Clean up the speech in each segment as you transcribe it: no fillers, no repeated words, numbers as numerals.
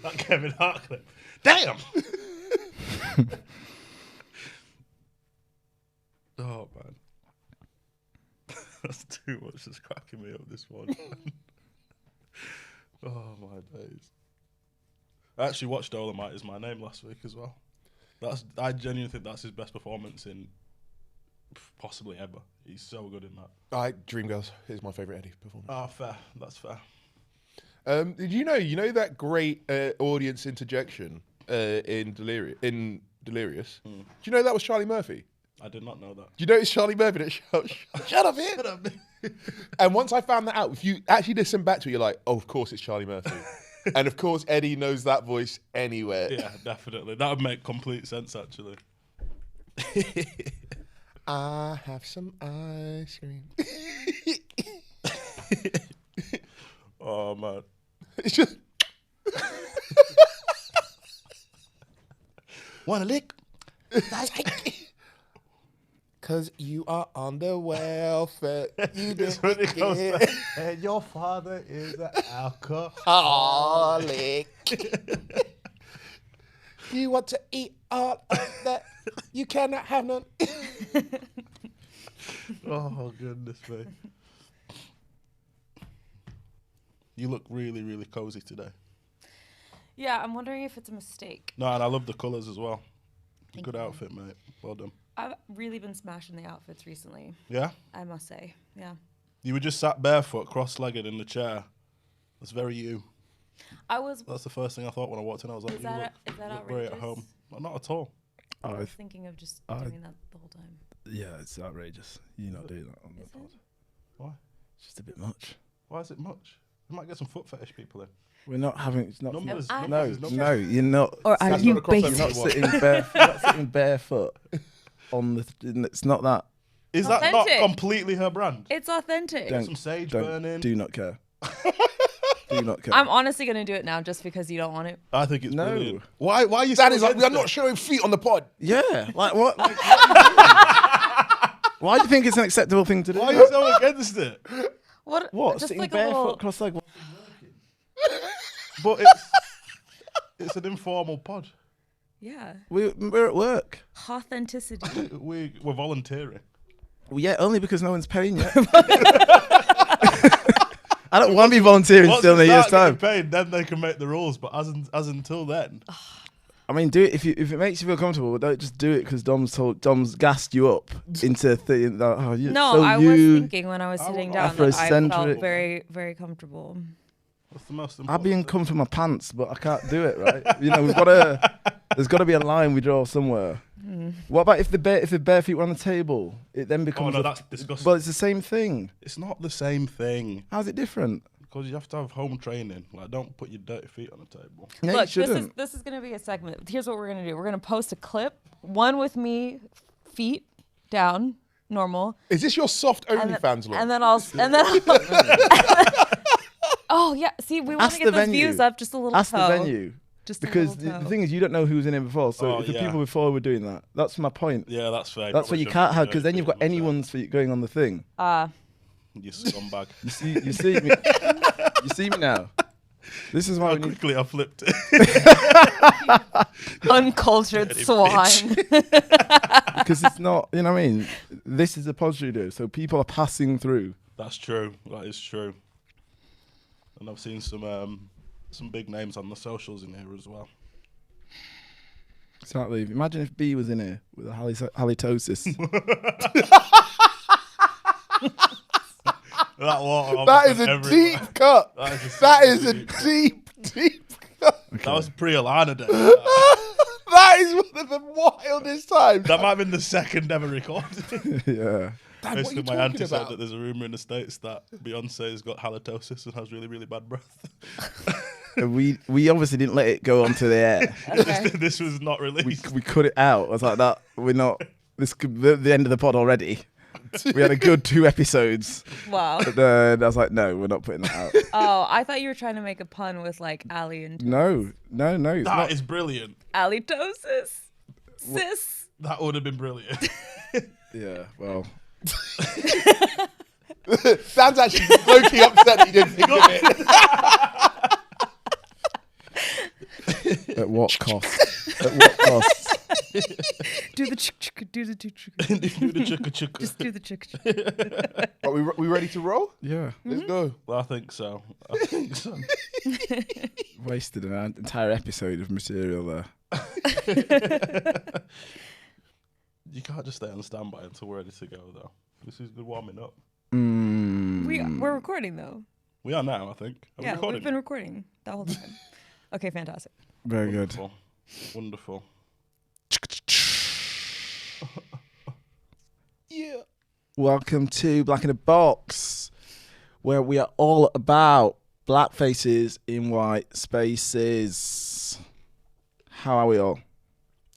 That Kevin Hart clip. Damn! Oh, man. That's too much that's cracking me up this one. Oh, my days. I actually watched Dolomite Is My Name last week as well. I genuinely think that's his best performance in possibly ever. He's so good in that. Dreamgirls is my favourite Eddie performance. Oh, fair. That's fair. Did you know that great audience interjection in Delirious? Do you know that was Charlie Murphy? I did not know that. Do you know it's Charlie Murphy that shut up here? Shut up. And once I found that out, if you actually listen back to it, you're like, oh, of course it's Charlie Murphy. And of course Eddie knows that voice anywhere. Yeah, definitely. That would make complete sense, actually. I have some ice cream. Oh, man. It's just... Want a lick? Because you are on the welfare. You It's didn't when it goes get back. And your father is an alcoholic. You want to eat all of that. You cannot have none. Oh, goodness me. You look really, really cozy today. Yeah, I'm wondering if it's a mistake. No, and I love the colours as well. Good outfit, mate. Well done. I've really been smashing the outfits recently. Yeah? I must say, yeah. You were just sat barefoot, cross-legged in the chair. That's very you. That's the first thing I thought when I walked in. I was like, is that look very at home. Well, not at all. I was thinking of just doing that the whole time. Yeah, it's outrageous. You're not doing that on the pod. Why? It's just a bit much. Why is it much? We might get some foot fetish people in. We're not having. It's not. Numbers, No, you're not. Or are you You're not sitting barefoot on the. It's not that. Is that not completely her brand? It's authentic. Some sage burning. Do not care. Do not care. I'm honestly going to do it now just because you don't want it. I think it's No. brilliant. Why are you That is like, we're not showing feet on the pod. Yeah, like what? Why do you think it's an acceptable thing to do? Why are you so against it? What? Just Sitting like barefoot, cross-legged. But it's an informal pod. Yeah. We're at work. Authenticity. We're volunteering. Well, yeah, only because no one's paying yet. I don't want to be volunteering Once still in a they year's start time. getting paid, then they can make the rules. But as until then, I mean, do it if it makes you feel comfortable. Don't just do it because Dom's gassed you up into thinking that. Oh, I was thinking when I was sitting down that I felt Afrocentric. very, very comfortable. what's the most I'd important? be uncomfortable in my pants, but I can't do it. Right? We've got to. There's got to be a line we draw somewhere. What about if the bare feet were on the table? It then becomes. Oh no, that's disgusting. But it's the same thing. It's not the same thing How's it different? because you have to have home training. Like, don't put your dirty feet on the table. No, Look, you shouldn't. this is going to be a segment. Here's what we're going to do. We're going to post a clip, one with me, feet down, normal. Is this your soft OnlyFans look? And then I'll. Oh yeah. See, we want to get those views up just a little. Ask the venue. Just Because a the little toe. thing is, you don't know who was in it before. So if the people before were doing that, that's my point. Yeah, that's fair. That's what you can't have, because then you've got anyone's feet going on the thing. You scumbag. You see me. You see me now. This is why How we need. quickly I flipped it. Uncultured Dirty swine. Because it's not. You know what I mean? This is a pod studio, so people are passing through. That's true. That is true. And I've seen some big names on the socials in here as well. Exactly. Imagine if B was in here with a halitosis. That water. That is a deep cut. That is a deep cut. Okay. That was pre-Alahna day. That is one of the wildest times. That might have been the second ever recorded. Yeah. Dad, what are Basically, you my talking auntie said about? that there's a rumour in the States that Beyonce's got halitosis and has really, really bad breath. We obviously didn't let it go onto the air. Okay. This was not released. We cut it out. I was like, that. We're not. This could be the end of the pod already. We had a good 2 episodes. Wow. But then I was like, no, we're not putting that out. Oh, I thought you were trying to make a pun with like Ali and No. It's That not. is brilliant. halitosis. Sis. That would have been brilliant. Yeah. Well. Dan's actually low-key upset that you didn't think of it. At what cost? At what cost? Do the chick, do the chick. Do the chugga chugga. Just do the chick. Are we ready to roll? Yeah. Let's go. Well, I think so. Wasted an entire episode of material there. You can't just stay on standby until we're ready to go, though. This is good warming up. We're recording though. We are now, I think. Are we recording? We've been recording the whole time. Okay, fantastic. Very good. Wonderful. Yeah. Welcome to Black in a Box, where we are all about black faces in white spaces. How are we all?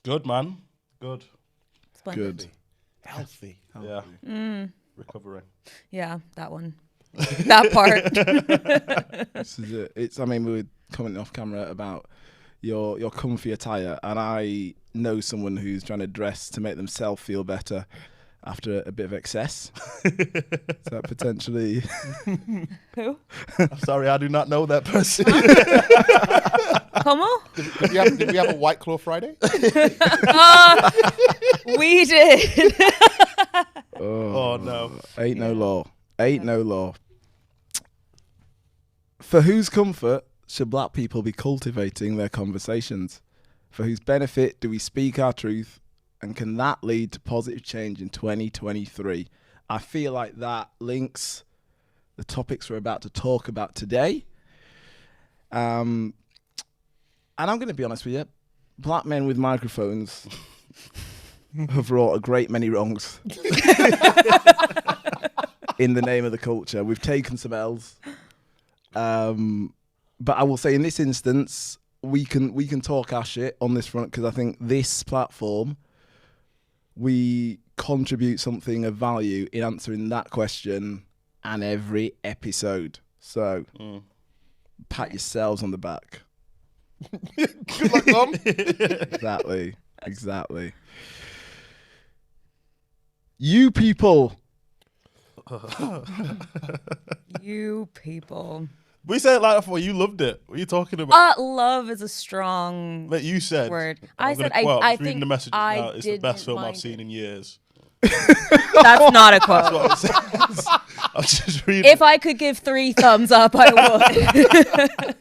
Good, man. Good. Splendid. Good. Healthy. Yeah. Recovering. Yeah, that one. That part. This is it. We were commenting off camera about your comfy attire, and I know someone who's trying to dress to make themselves feel better after a bit of excess. Is that potentially? Who? I'm sorry, I do not know that person. Como? Did we have a White Claw Friday? We did. Oh, no. Ain't no law. Ain't no law. For whose comfort should black people be cultivating their conversations? For whose benefit do we speak our truth? And can that lead to positive change in 2023? I feel like that links the topics we're about to talk about today. And I'm going to be honest with you. Black men with microphones have wrought a great many wrongs in the name of the culture. We've taken some L's. But I will say in this instance, we can talk our shit on this front, because I think this platform, we contribute something of value in answering that question and every episode. So pat yourselves on the back. Good luck, Tom. Exactly. You people. You people. We said it like that before. You loved it. What are you talking about? Love is a strong Like you said. word. I'm I said gonna quote, I reading think the message I now. It's the best didn't film I've mind seen it. in years. That's not a quote. That's what it says. I'm just reading. If I could give 3 thumbs up, I would.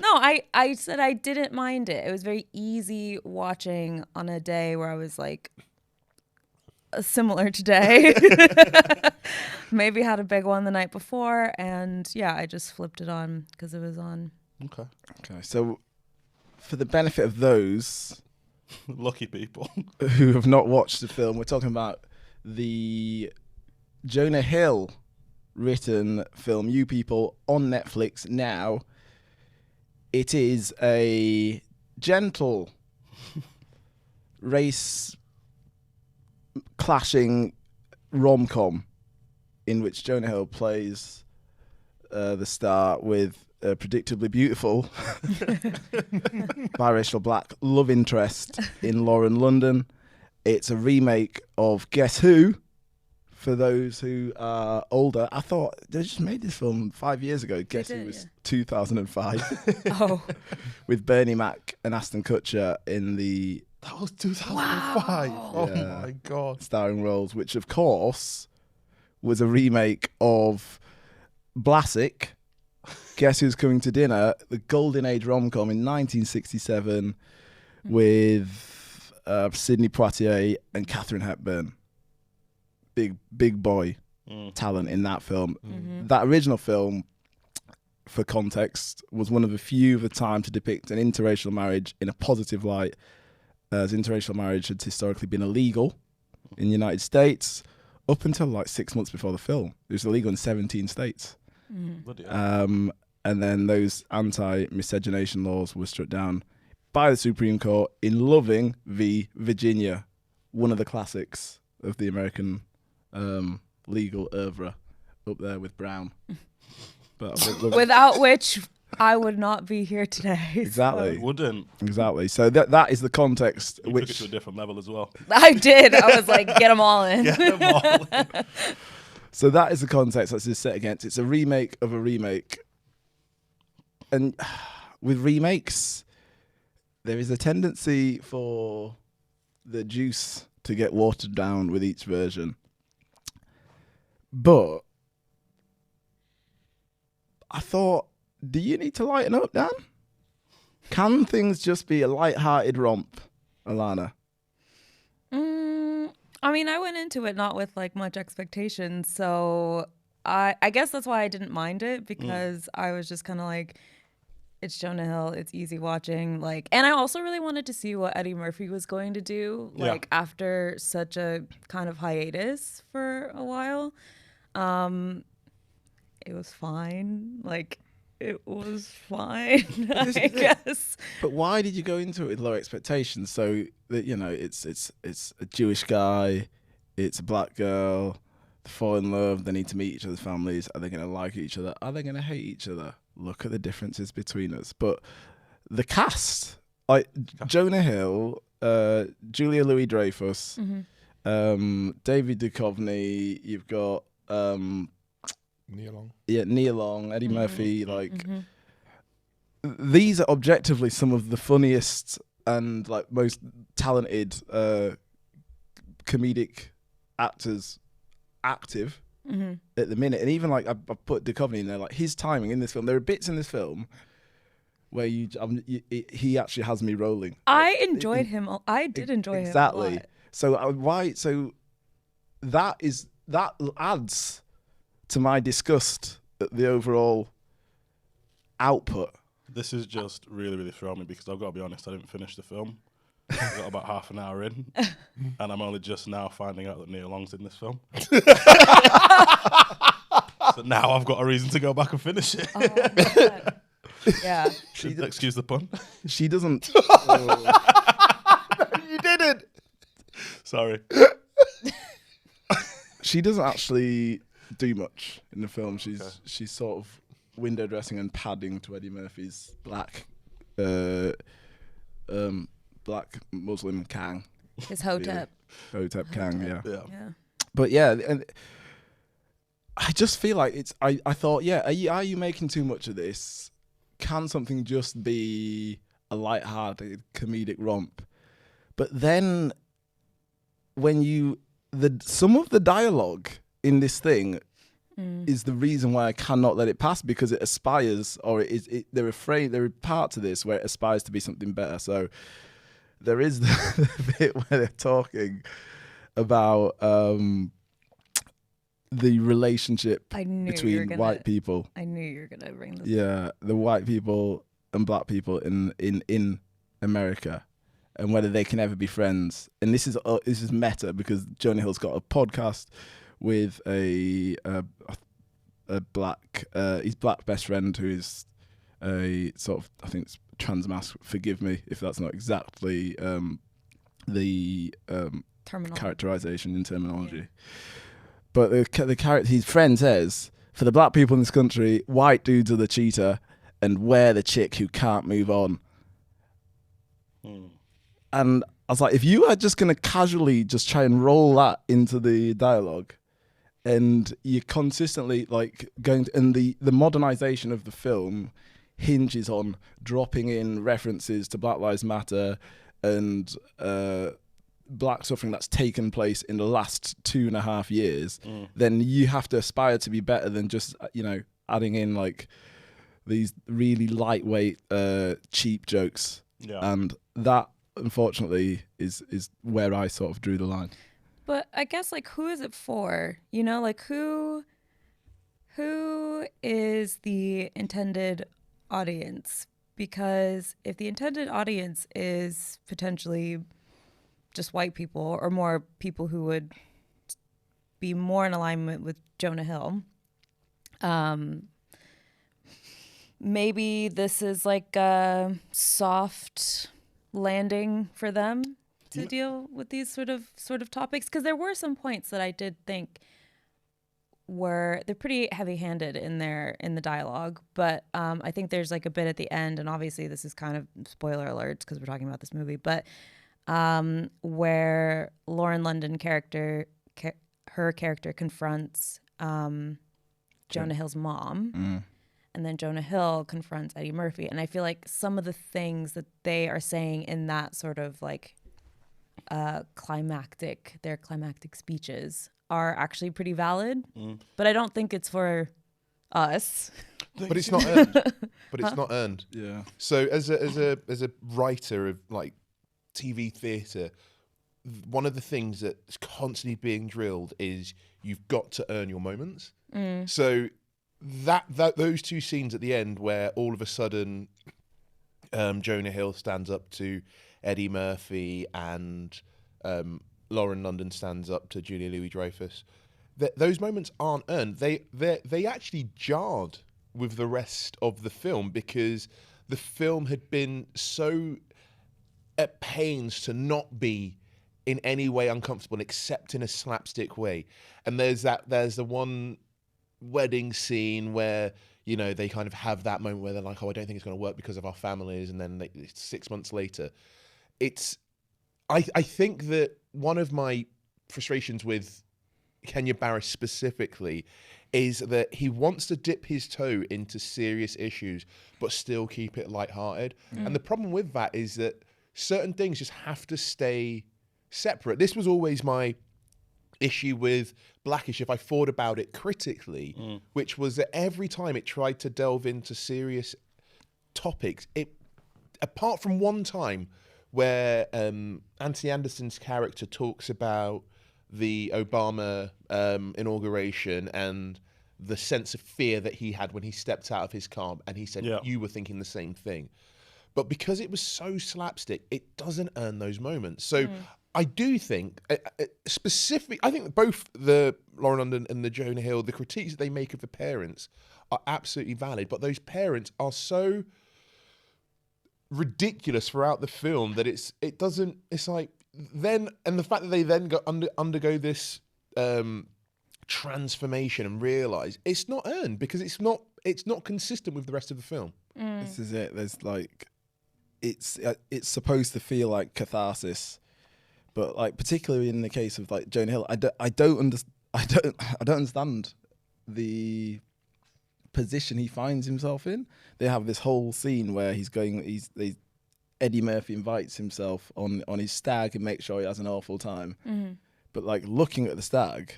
No, I said I didn't mind it. It was very easy watching on a day where I was like, similar today. Maybe had a big one the night before, and yeah, I just flipped it on because it was on. Okay. So for the benefit of those Lucky people. who have not watched the film, we're talking about the Jonah Hill written film You People on Netflix now. It is a gentle race clashing rom-com in which Jonah Hill plays the star with a predictably beautiful biracial black love interest in Lauren London. It's a remake of Guess Who? For those who are older, I thought they just made this film 5 years ago. Guess Who was 2005. Oh, With Bernie Mac and Aston Kutcher in the That was 2005. Wow. Oh Yeah. my God. starring roles, which of course was a remake of Blasik, Guess Who's Coming to Dinner, the golden age rom-com in 1967 with Sidney Poitier and Katharine Hepburn. Big boy talent in that film. That original film, for context, was one of the few of the time to depict an interracial marriage in a positive light, as interracial marriage had historically been illegal in the United States up until like 6 months before the film. It was illegal in 17 states. Bloody hell. And then those anti-miscegenation laws were struck down by the Supreme Court in Loving v. Virginia, one of the classics of the American legal oeuvre, up there with Brown. But without which I would not be here today. Exactly. Wouldn't. Exactly. So that is the context You took it to a different level as well. I did. I was like, get them all in. Get them all in. So that is the context that's set against. It's a remake of a remake. And with remakes, there is a tendency for the juice to get watered down with each version. But I thought, do you need to lighten up, Dan? Can things just be a light-hearted romp, Alahna? I mean, I went into it not with like much expectations, so I guess that's why I didn't mind it, because I was just kind of like, it's Jonah Hill, it's easy watching, like, and I also really wanted to see what Eddie Murphy was going to do, like after such a kind of hiatus for a while. It was fine, like. It was fine, I guess. But why did you go into it with low expectations? So that, you know, it's a Jewish guy, it's a black girl, they fall in love, they need to meet each other's families. Are they going to like each other? Are they going to hate each other? Look at the differences between us. But the cast, like Jonah Hill, Julia Louis-Dreyfus, David Duchovny, you've got Nia Long, Eddie Murphy, like these are objectively some of the funniest and like most talented comedic actors active at the minute. And even like I put Duchovny in there, like his timing in this film. There are bits in this film where he actually has me rolling. I enjoyed him. I did enjoy him exactly. a lot. So that adds to my disgust at the overall output. This is just really, really throwing me, because I've got to be honest, I didn't finish the film. I got about half an hour in, and I'm only just now finding out that Nia Long's in this film. So now I've got a reason to go back and finish it. Oh, yeah. Excuse the pun. She doesn't. You didn't. Sorry. She doesn't actually do much in the film. She's sort of window dressing and padding to Eddie Murphy's black Muslim Kang. His Hotep. Hotep Kang, yeah. But yeah, and I just feel like it's. I thought, yeah, are you making too much of this? Can something just be a light-hearted comedic romp? But then when some of the dialogue in this thing is the reason why I cannot let it pass, because it aspires, or there are parts of this where it aspires to be something better. So there is the bit where they're talking about the relationship between white people. I knew you were gonna bring this. Yeah, the white people and black people in America, and whether they can ever be friends. And this is meta, because Jonah Hill's got a podcast with a black his black best friend, who is a sort of, I think it's transmask. Forgive me if that's not exactly the characterization in terminology. Yeah. But the character, his friend says, for the black people in this country, white dudes are the cheater, and we're the chick who can't move on. And I was like, if you are just going to casually just try and roll that into the dialogue, and you're consistently like going to, and the modernization of the film hinges on dropping in references to Black Lives Matter and black suffering that's taken place in the last 2.5 years, then you have to aspire to be better than just, adding in like these really lightweight, cheap jokes. Yeah. And that, unfortunately, is where I sort of drew the line. But I guess, like, who is it for? You know, like, who is the intended audience? Because if the intended audience is potentially just white people, or more people who would be more in alignment with Jonah Hill, maybe this is like a soft landing for them to deal with these sort of topics. Because there were some points that I did think they're pretty heavy-handed in the dialogue, but I think there's like a bit at the end, and obviously this is kind of spoiler alerts because we're talking about this movie, but where Lauren London her character confronts Jonah Hill's mom, and then Jonah Hill confronts Eddie Murphy. And I feel like some of the things that they are saying in that sort of like their climactic speeches are actually pretty valid. But I don't think it's for us. But it's not earned. But it's not earned. Yeah. So as a writer of like TV theatre, one of the things that's constantly being drilled is you've got to earn your moments. So that those two scenes at the end where all of a sudden Jonah Hill stands up to Eddie Murphy and Lauren London stands up to Julia Louis-Dreyfus, those moments aren't earned. They actually jarred with the rest of the film because the film had been so at pains to not be in any way uncomfortable except in a slapstick way. And there's the one wedding scene where, you know, they kind of have that moment where they're like, oh, I don't think it's going to work because of our families. And then 6 months later, I think that one of my frustrations with Kenya Barris specifically is that he wants to dip his toe into serious issues but still keep it lighthearted. And the problem with that is that certain things just have to stay separate. This was always my issue with Blackish, if I thought about it critically, which was that every time it tried to delve into serious topics, apart from one time where Anthony Anderson's character talks about the Obama inauguration and the sense of fear that he had when he stepped out of his car, and he said, you were thinking the same thing. But because it was so slapstick, it doesn't earn those moments. So I do think, I think that both the Lauren London and the Jonah Hill, the critiques that they make of the parents are absolutely valid, but those parents are so ridiculous throughout the film that it's like then, and the fact that they then undergo this transformation and realize it's not earned because it's not consistent with the rest of the film. This is it. There's like, it's supposed to feel like catharsis, but like particularly in the case of like Jonah Hill, I don't understand the position he finds himself in. They have this whole scene where Eddie Murphy invites himself on his stag and makes sure he has an awful time. But like looking at the stag,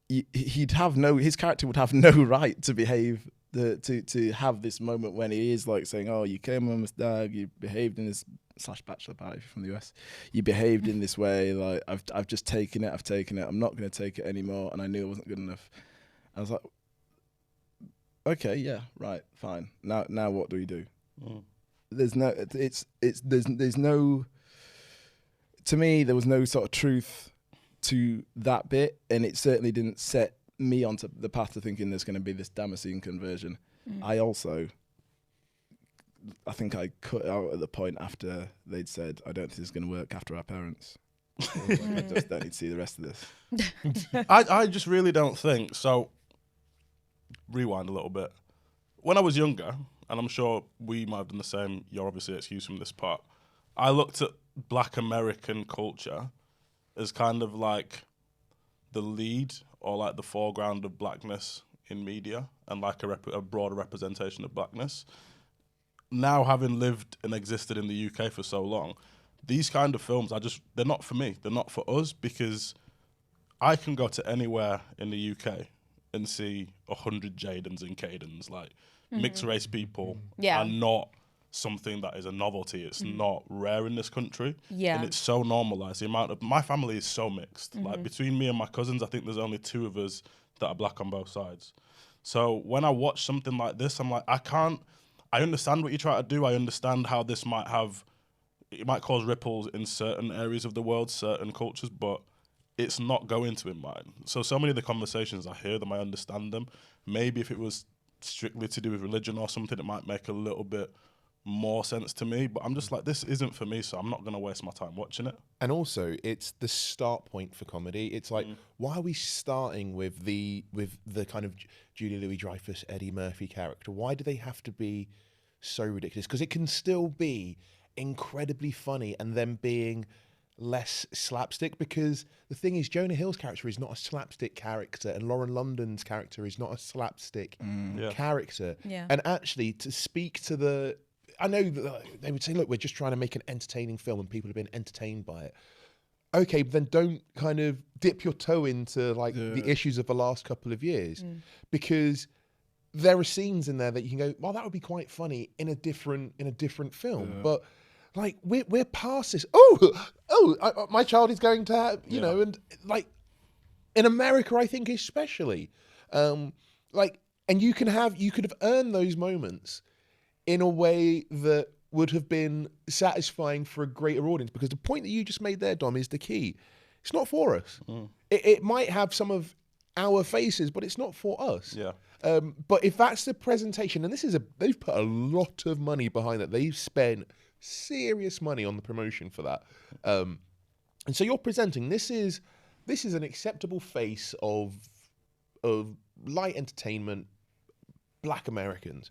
his character would have no right to behave to have this moment when he is like saying, oh, you came on my stag, you behaved in this / bachelor party from the US, you behaved in this way, like I've just taken it, I'm not going to take it anymore, and I knew it wasn't good enough. I was like, okay, yeah, right, fine. Now what do we do? There's no, there's no, to me, there was no sort of truth to that bit, and it certainly didn't set me onto the path of thinking there's going to be this Damascene conversion. I think I cut out at the point after they'd said, I don't think this is going to work after our parents. I just don't need to see the rest of this. I just really don't think so. Rewind a little bit. When I was younger, and I'm sure we might have done the same, you're obviously excused from this part, I looked at Black American culture as kind of like the lead or like the foreground of blackness in media and like a broader representation of blackness. Now, having lived and existed in the UK for so long, these kind of films they're not for me. They're not for us because I can go to anywhere in the UK and see 100 Jadens and Cadens, like mixed race people are not something that is a novelty. It's not rare in this country. And it's so normalized. My family is so mixed. Like between me and my cousins, I think there's only 2 of us that are black on both sides. So when I watch something like this, I'm like, I understand what you try to do. I understand how this might cause ripples in certain areas of the world, certain cultures, but it's not going to in mine. So many of the conversations, I hear them, I understand them. Maybe if it was strictly to do with religion or something, it might make a little bit more sense to me, but I'm just like, this isn't for me, so I'm not going to waste my time watching it. And also, it's the start point for comedy. It's like, why are we starting with the kind of Julia Louis-Dreyfus, Eddie Murphy character? Why do they have to be so ridiculous? Because it can still be incredibly funny and them being less slapstick, because the thing is, Jonah Hill's character is not a slapstick character, and Lauren London's character is not a slapstick Yeah. character. Yeah. And actually, to speak to the, I know that they would say, look, we're just trying to make an entertaining film, and people have been entertained by it. Okay, but then don't kind of dip your toe into like the issues of the last couple of years, because there are scenes in there that you can go, well, that would be quite funny in a different film, but like we're past this. My child is going to have, you know, and like in America, I think especially, and you could have earned those moments in a way that would have been satisfying for a greater audience, because the point that you just made there, Dom, is the key. It's not for us. It might have some of our faces, but it's not for us. Yeah. But if that's the presentation, and they've put a lot of money behind it. They've spent serious money on the promotion for that. And so you're presenting, this is an acceptable face of light entertainment, Black Americans.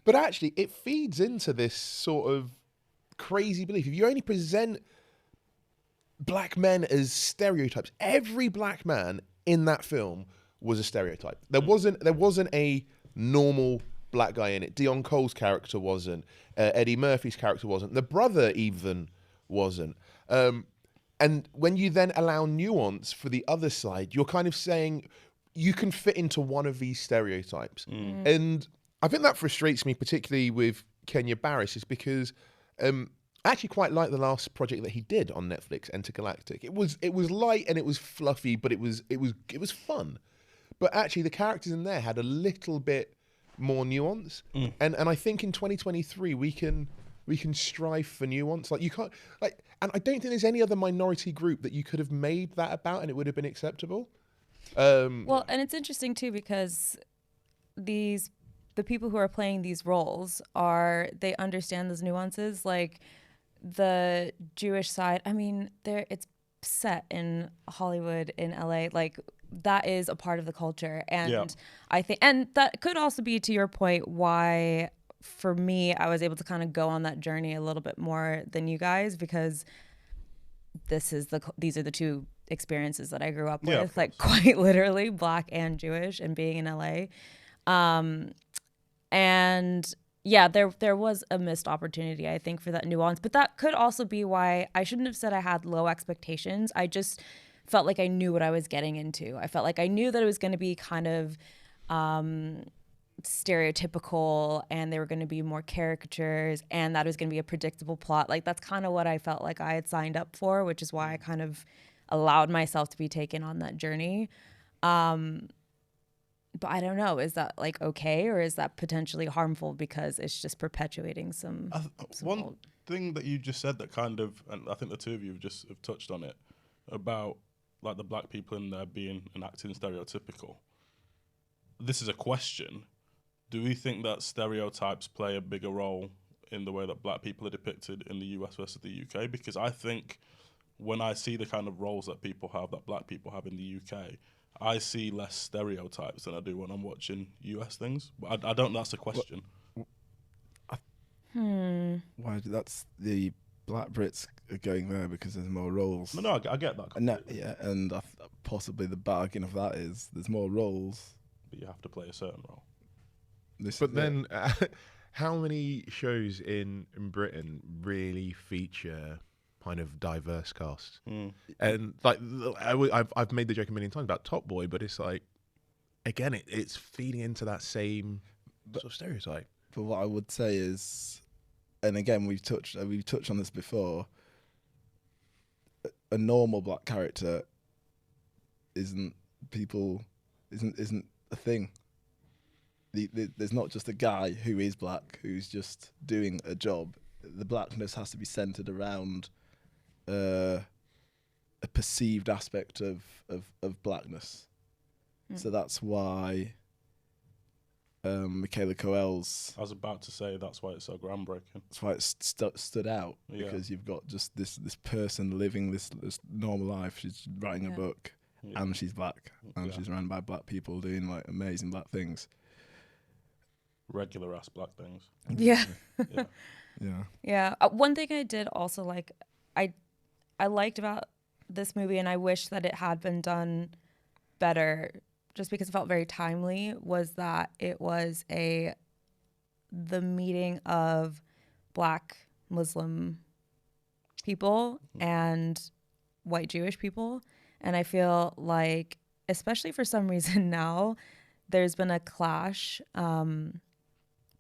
But actually, it feeds into this sort of crazy belief. If you only present black men as stereotypes, every black man in that film was a stereotype. There wasn't a normal black guy in it. Dion Cole's character wasn't. Eddie Murphy's character wasn't. The brother even wasn't. And when you then allow nuance for the other side, you're kind of saying you can fit into one of these stereotypes. And I think that frustrates me, particularly with Kenya Barris, is because I actually quite like the last project that he did on Netflix, Intergalactic. It was light and it was fluffy, but it was fun. But actually, the characters in there had a little bit more nuance. And I think in 2023 we can strive for nuance. Like you can't and I don't think there's any other minority group that you could have made that about and it would have been acceptable. Well, and it's interesting too, because the people who are playing these roles they understand those nuances. Like the Jewish side, I mean, it's set in Hollywood, in LA, like that is a part of the culture. And I think, and that could also be, to your point, why for me, I was able to kind of go on that journey a little bit more than you guys, because these are the two experiences that I grew up with, like quite literally Black and Jewish, and being in LA. And yeah, there was a missed opportunity, I think, for that nuance. But that could also be why I shouldn't have said I had low expectations. I just felt like I knew what I was getting into. I felt like I knew that it was going to be kind of stereotypical, and there were going to be more caricatures, and that it was going to be a predictable plot. Like that's kind of what I felt like I had signed up for, which is why I kind of allowed myself to be taken on that journey. But I don't know, is that like okay, or is that potentially harmful because it's just perpetuating some one thing that you just said that kind of, and I think the two of you have touched on it, about like the black people in there being and acting stereotypical. This is a question. Do we think that stereotypes play a bigger role in the way that black people are depicted in the US versus the UK? Because I think when I see the kind of roles that black people have in the UK, I see less stereotypes than I do when I'm watching US things. But I don't. That's the question. Why? That's the black Brits are going there because there's more roles. No, I get that. No, yeah, and possibly the bargain of that is there's more roles, but you have to play a certain role. Then, how many shows in Britain really feature kind of diverse cast? And like I've made the joke a million times about Top Boy, but it's like, again, it's feeding into that same sort of stereotype. But what I would say is, and again we've touched on this before, a normal black character isn't a thing. There's not just a guy who is black who's just doing a job. The blackness has to be centered around a perceived aspect of blackness. So that's why Michaela Coel's... I was about to say that's why it's so groundbreaking. That's why it stood out, because you've got just this person living this normal life. She's writing a book, and she's black, and she's surrounded by black people doing like amazing black things. Regular ass black things. Yeah. Yeah. Yeah. One thing I did also like, liked about this movie, and I wish that it had been done better, just because it felt very timely, was that it was the meeting of Black Muslim people and white Jewish people. And I feel like, especially for some reason now, there's been a clash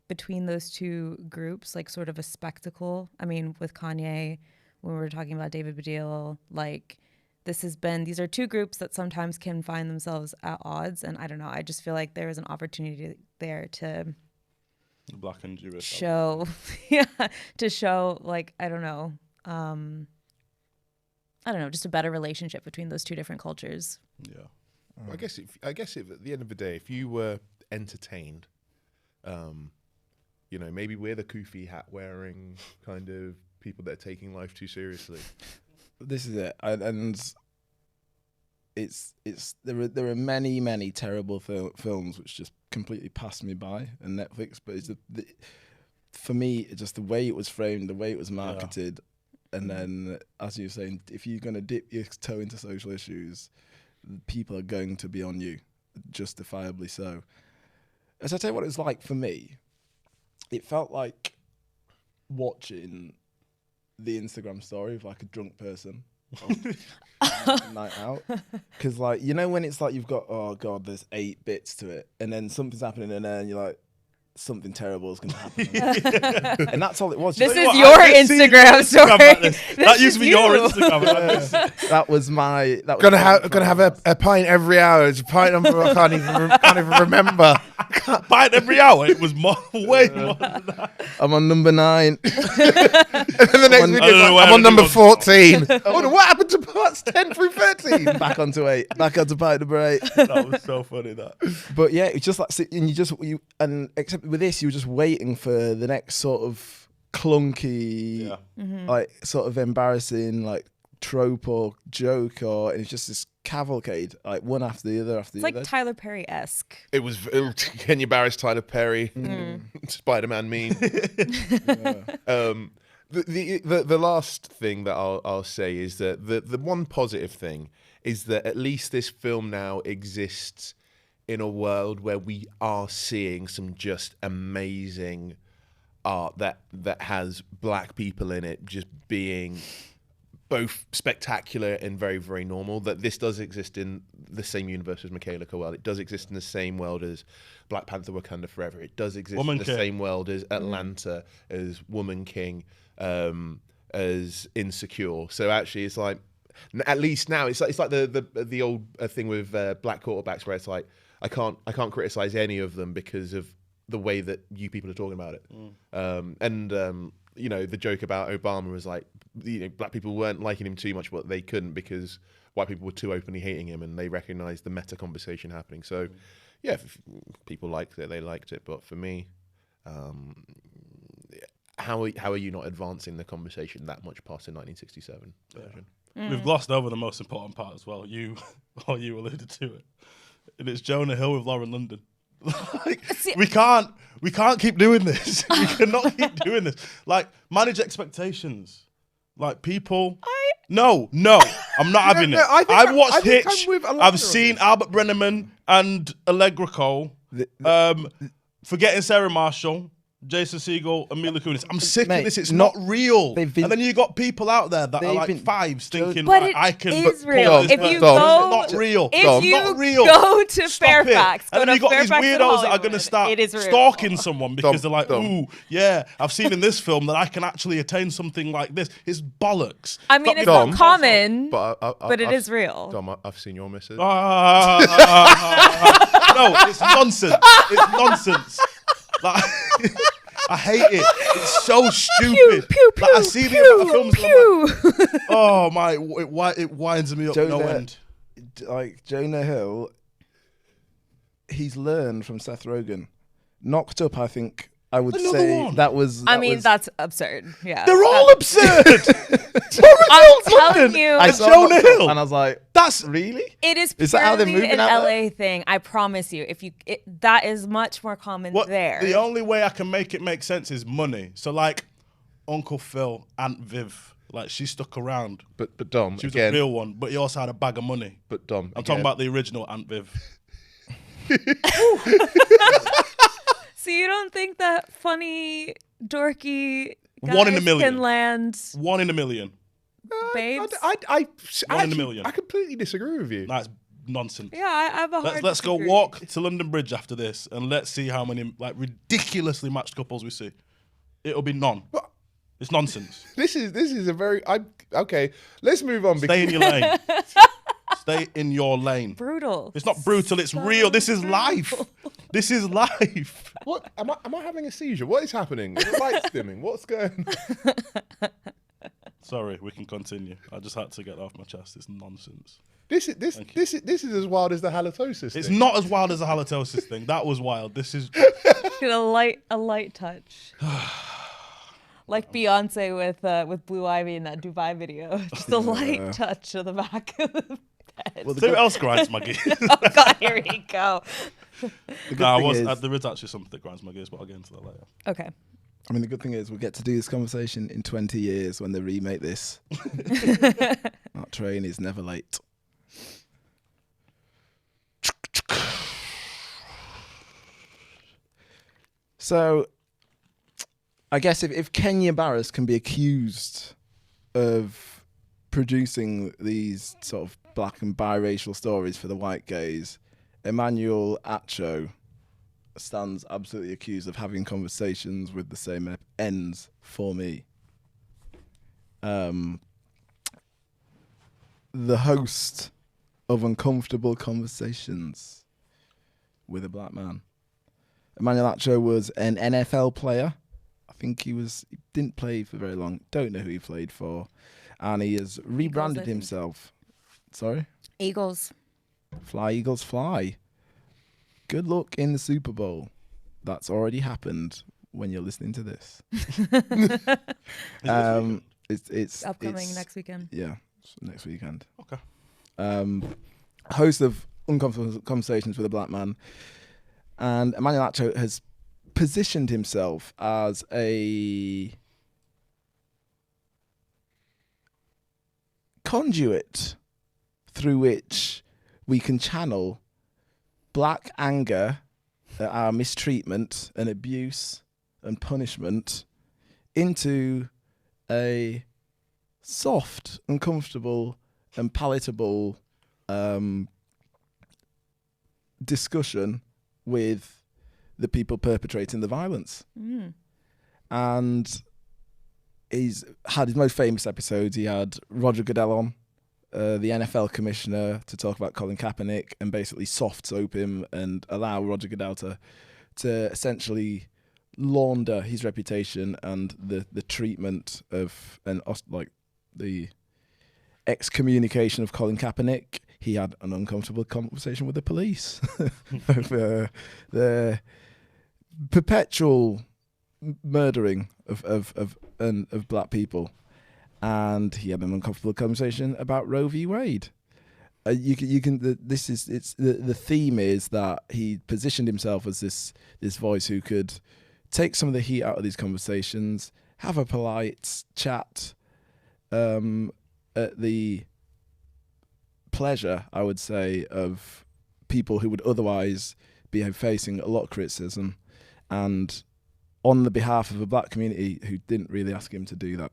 between those two groups, like sort of a spectacle. I mean, with Kanye, when we were talking about David Baddiel, like these are two groups that sometimes can find themselves at odds. And I don't know, I just feel like there was an opportunity there to Black and Jewish show, to show, like, I don't know, just a better relationship between those two different cultures. Yeah. I guess if at the end of the day, if you were entertained, maybe we're the kufi hat wearing kind of people that are taking life too seriously. This is it, and there are many terrible films which just completely passed me by on Netflix. But it's for me, just the way it was framed, the way it was marketed, and then, as you were saying, if you're going to dip your toe into social issues, people are going to be on you, justifiably so. As I tell you what it was like for me, it felt like watching the Instagram story of like a drunk person on a night out, because like, when it's like you've got, oh god, there's 8 bits to it, and then something's happening, and then you're like, something terrible is going to happen. And that's all it was. This is your Instagram story. That used to be your Instagram. That was my. Gonna have a pint every hour. It's a pint number I can't even remember. Pint every hour. It was way more than that. I'm on number 9. And then the next video, I'm on number 14. Oh, what happened to parts 10 through 13? Back onto 8. Back onto pint number 8. That was so funny. That. But yeah, it's just like, and except with this, you were just waiting for the next sort of clunky, like sort of embarrassing, like trope or joke, and it's just this cavalcade, like one after the other after the other. It's like Tyler Perry-esque. It was Kenya Barris, Tyler Perry, Spider-Man meme. The last thing that I'll say is that the one positive thing is that at least this film now exists in a world where we are seeing some just amazing art that has Black people in it, just being both spectacular and very, very normal. That this does exist in the same universe as Michaela Coel. It does exist in the same world as Black Panther: Wakanda Forever. It does exist in the same world as Atlanta, as Woman King, as Insecure. So actually, it's like, at least now it's like the old thing with black quarterbacks, where it's like, I can't criticize any of them because of the way that you people are talking about it. The joke about Obama was like, Black people weren't liking him too much, but they couldn't because white people were too openly hating him, and they recognized the meta conversation happening. So, yeah, if people liked it, they liked it. But for me, how are you not advancing the conversation that much past the 1967 version? We've glossed over the most important part as well. You alluded to it. And it's Jonah Hill with Lauren London. We can't keep doing this. We cannot keep doing this. Like, manage expectations. Like, people. No, I'm not having it. I've watched Hitch. I've seen Albert Brenneman and Allegra Cole. Forgetting Sarah Marshall, Jason Segel, and Mila Kunis. I'm sick of this. It's not real. And then you got people out there that are like fives thinking, but I can. It is real. If you go, not real. If you not real. go to Stop Fairfax, it. And then you got these weirdos that are going to start stalking someone because they're like, ooh, yeah, I've seen in this film that I can actually attain something like this. It's bollocks. I mean, it's not common, but it is real. Dom, I've seen your missus. No, it's nonsense. It's nonsense. Like, I hate it. It's so stupid. Pew, pew, like, I see the amount of films. Like, oh my! It winds me up no end. Like Jonah Hill, he's learned from Seth Rogen. Knocked Up, I think. I would say that was. That's absurd. Yeah, they're all absurd. I'm telling you, I saw Jonah Hill, and I was like, "That's really." It is that how they're moving an out LA there? thing. I promise you. That is much more common there. The only way I can make it make sense is money. So like, Uncle Phil, Aunt Viv, Like, she stuck around. But Dom, She was again, a real one, but he also had a bag of money. But Dom, I'm talking about the original Aunt Viv. So you don't think that funny, dorky guys One in a million. can land 1 in a million. babes? I One in a million. I completely disagree with you. That's nonsense. Yeah, I have a hard Let's go disagree. walk to London Bridge after this, and let's see how many like ridiculously matched couples we see. It'll be none. But It's nonsense. this is a very okay. Let's move on. Stay in your lane. Stay in your lane. Brutal. It's not brutal. It's real. This is life. This is life. What am I having a seizure? What is happening? Is the lights dimming? What's going? Sorry, we can continue. I just had to get that off my chest. It's nonsense. This is as wild as the halitosis. It's thing. not as wild as the halitosis thing. That was wild. This is Get a light touch. Like Beyonce with Blue Ivy in that Dubai video. Just a light touch of the back of the bed. Well, who else grinds my gears? Oh God, here we go. There is actually something that grinds my gears, but I'll get into that later. Okay. I mean, the good thing is we'll get to do this conversation in 20 years when they remake this. That train is never late. So, I guess if Kenya Barris can be accused of producing these sort of black and biracial stories for the white gays, Emmanuel Acho stands absolutely accused of having conversations with the same ends for me. The host of Uncomfortable Conversations with a Black Man. Emmanuel Acho was an NFL player. I think he didn't play for very long. Don't know who he played for. And he has rebranded Eagles, I think. himself. Sorry? Eagles. Fly, Eagles, fly. Good luck in the Super Bowl. That's already happened when you're listening to this. It's Upcoming next weekend. Yeah, it's next weekend. Okay. Host of Uncomfortable Conversations with a Black Man. And Emmanuel Acho has positioned himself as a conduit through which we can channel black anger at our mistreatment and abuse and punishment into a soft and comfortable and palatable discussion with the people perpetrating the violence. And he's had his most famous episodes. He had Roger Goodell on, the NFL commissioner, to talk about Colin Kaepernick and basically soft soap him and allow Roger Goodell to essentially launder his reputation and the treatment of the excommunication of Colin Kaepernick. He had an uncomfortable conversation with the police over the perpetual murdering of black people, and he had an uncomfortable conversation about Roe v. Wade. The theme is that he positioned himself as this voice who could take some of the heat out of these conversations, have a polite chat, at the pleasure, I would say, of people who would otherwise be facing a lot of criticism, and on the behalf of a black community who didn't really ask him to do that.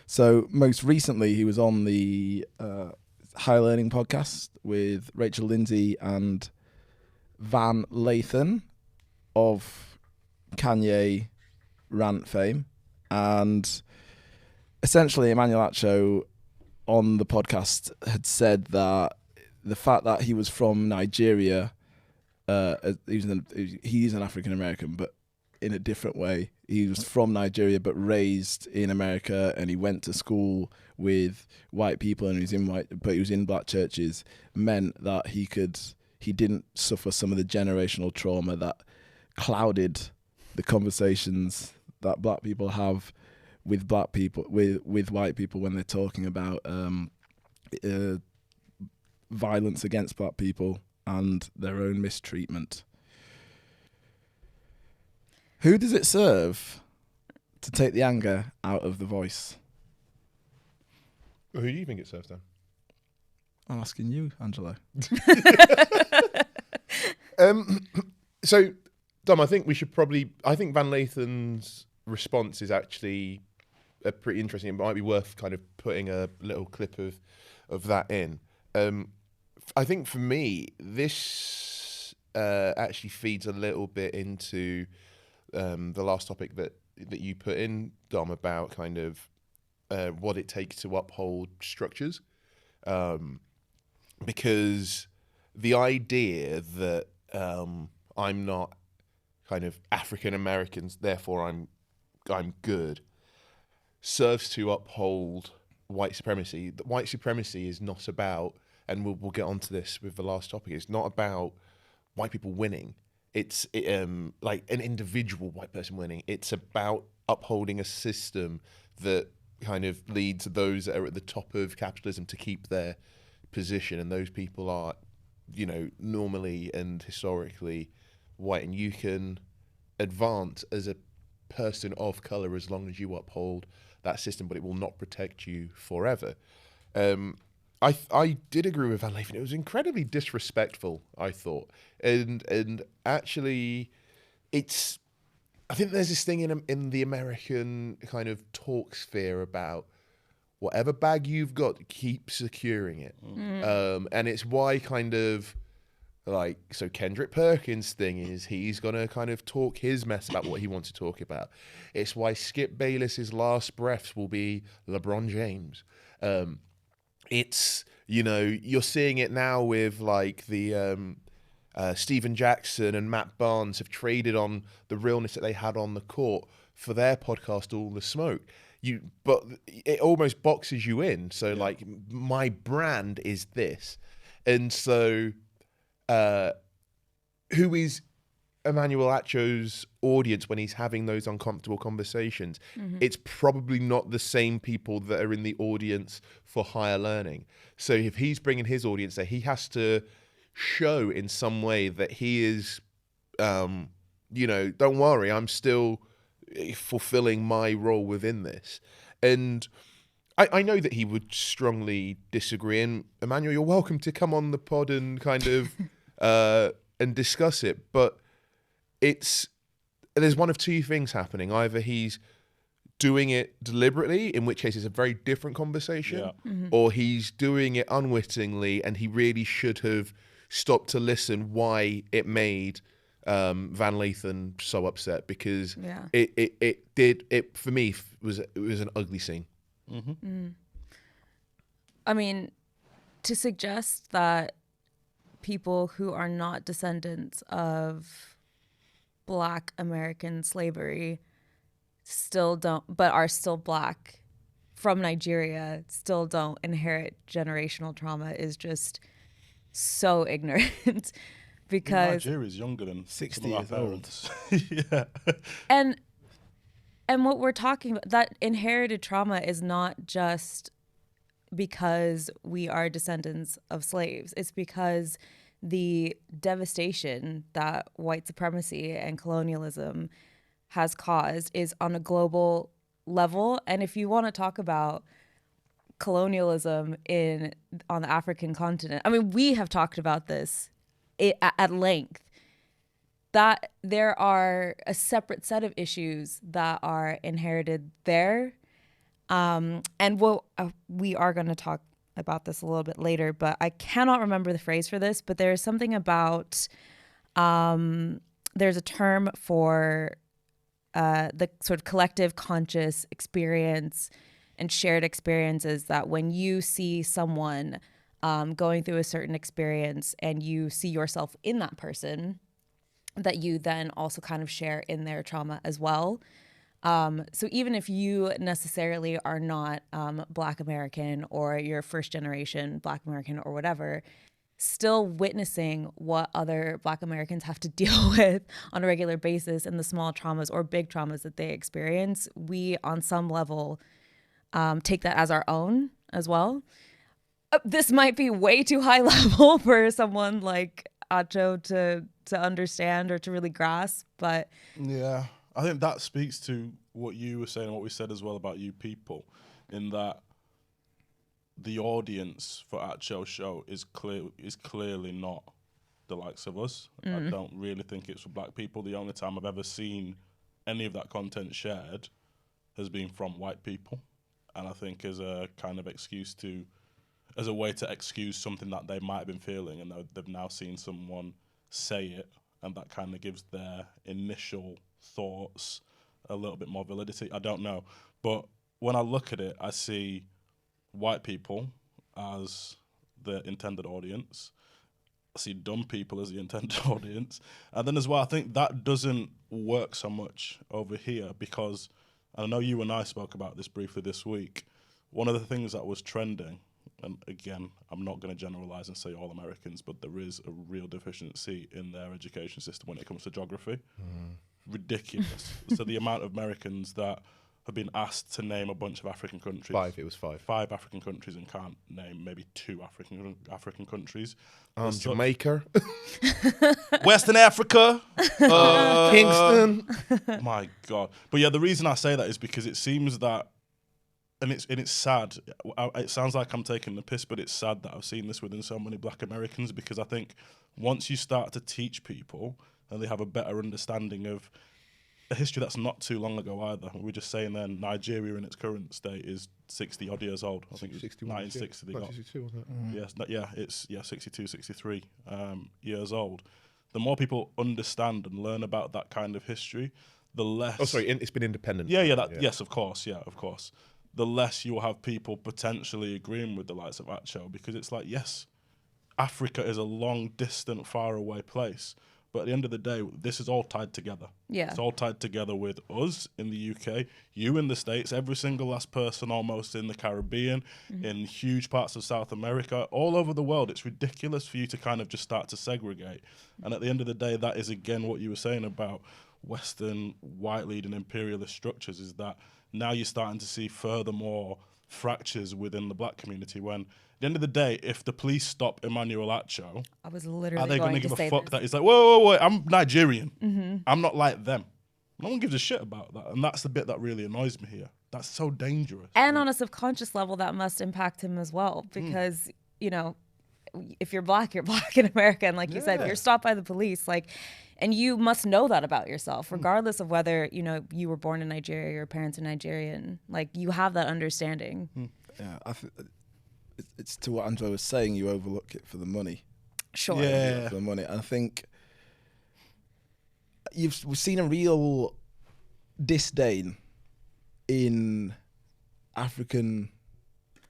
So most recently he was on the High Learning podcast with Rachel Lindsay and Van Lathan of Kanye rant fame, and essentially Emmanuel Acho on the podcast had said that the fact that he was from Nigeria, he's an African American, but in a different way. He was from Nigeria but raised in America, and he went to school with white people, and he was in black churches, meant that he didn't suffer some of the generational trauma that clouded the conversations that black people have with black people, with white people when they're talking about violence against black people and their own mistreatment. Who does it serve to take the anger out of the voice? Who do you think it serves down? I'm asking you, Angelo. So, Dom, I think Van Lathan's response is actually pretty interesting. It might be worth kind of putting a little clip of that in. I think for me, this actually feeds a little bit into the last topic that you put in, Dom, about kind of what it takes to uphold structures. Because the idea that I'm not kind of African Americans, therefore I'm good, serves to uphold white supremacy. White supremacy is not about, and we'll get onto this with the last topic, it's not about white people winning. It's like an individual white person winning. It's about upholding a system that kind of leads those that are at the top of capitalism to keep their position, and those people are, normally and historically white, and you can advance as a person of color as long as you uphold that system, but it will not protect you forever. I did agree with Van Lathan. It was incredibly disrespectful, I thought, and actually, I think there's this thing in the American kind of talk sphere about whatever bag you've got, keep securing it. And it's why kind of so Kendrick Perkins' thing is he's going to kind of talk his mess about what he wants to talk about. It's why Skip Bayless's last breaths will be LeBron James. It's, you're seeing it now with like the Steven Jackson and Matt Barnes have traded on the realness that they had on the court for their podcast, All the Smoke. But it almost boxes you in. So like, my brand is this. And so who is Emmanuel Acho's audience when he's having those uncomfortable conversations? It's probably not the same people that are in the audience for higher learning. So if he's bringing his audience there, he has to show in some way that he is, don't worry, I'm still fulfilling my role within this. And I know that he would strongly disagree. And Emmanuel, you're welcome to come on the pod and kind of and discuss it. But there's one of two things happening. Either he's doing it deliberately, in which case it's a very different conversation, or he's doing it unwittingly, and he really should have stopped to listen why it made Van Lathan so upset, because it for me was an ugly scene. I mean, to suggest that people who are not descendants of Black American slavery still don't, but are still Black from Nigeria, still don't inherit generational trauma is just so ignorant. Because Nigeria is younger than 60 years old. Yeah. And what we're talking about, that inherited trauma is not just because we are descendants of slaves. It's because the devastation that white supremacy and colonialism has caused is on a global level. And if you want to talk about colonialism on the African continent, I mean, we have talked about this at length, that there are a separate set of issues that are inherited there. And we are going to talk about this a little bit later, but I cannot remember the phrase for this, but there's something about, there's a term for the sort of collective conscious experience and shared experiences, that when you see someone going through a certain experience and you see yourself in that person, that you then also kind of share in their trauma as well. So even if you necessarily are not Black American, or you're first generation Black American or whatever, still witnessing what other Black Americans have to deal with on a regular basis and the small traumas or big traumas that they experience, we on some level take that as our own as well. This might be way too high level for someone like Acho to understand or to really grasp, but Yeah, I think that speaks to what you were saying, what we said as well about you people, in that the audience for Acho's show is clearly not the likes of us. I don't really think it's for black people. The only time I've ever seen any of that content shared has been from white people, and I think as a kind of as a way to excuse something that they might have been feeling, and they've now seen someone say it, and that kind of gives their initial thoughts a little bit more validity. I don't know, but when I look at it, I see white people as the intended audience. I see dumb people as the intended audience. And then as well, I think that doesn't work so much over here because, and I know you and I spoke about this briefly this week, one of the things that was trending, and again, I'm not going to generalize and say all Americans, but there is a real deficiency in their education system when it comes to geography. Ridiculous. So the amount of Americans that have been asked to name a bunch of African countries. It was five. 5 African countries and can't name maybe 2 African countries. Jamaica. Western Africa. Kingston. My God. But yeah, the reason I say that is because it seems that, and it's sad. It sounds like I'm taking the piss, but it's sad that I've seen this within so many black Americans, because I think once you start to teach people and they have a better understanding of a history that's not too long ago either. We were just saying then Nigeria in its current state is 60 odd years old. I think it's 1960 they got. 1962, wasn't it? Yes, 62, 63 years old. The more people understand and learn about that kind of history, the less... Oh, sorry, it's been independent. Yes, of course. The less you'll have people potentially agreeing with the likes of Acho, because it's like, yes, Africa is a long, distant, far away place. But at the end of the day, this is all tied together. Yeah. It's all tied together with us in the UK, you in the States, every single last person almost in the Caribbean, in huge parts of South America, all over the world. It's ridiculous for you to kind of just start to segregate. And at the end of the day, that is, again, what you were saying about Western white-leading imperialist structures, is that now you're starting to see furthermore fractures within the black community when... At the end of the day, if the police stop Emmanuel Acho, I was literally are they going to to give say a fuck this. that he's like, whoa, I'm Nigerian. I'm not like them. No one gives a shit about that. And that's the bit that really annoys me here. That's so dangerous. And on a subconscious level, that must impact him as well, because, you know, if you're black in America. And like you said, if you're stopped by the police, like, and you must know that about yourself, regardless of whether, you know, you were born in Nigeria, your parents are Nigerian, like you have that understanding. Yeah, it's to what Angela was saying, you overlook it for the money. Sure. Yeah. For the money. And I think we've seen a real disdain in African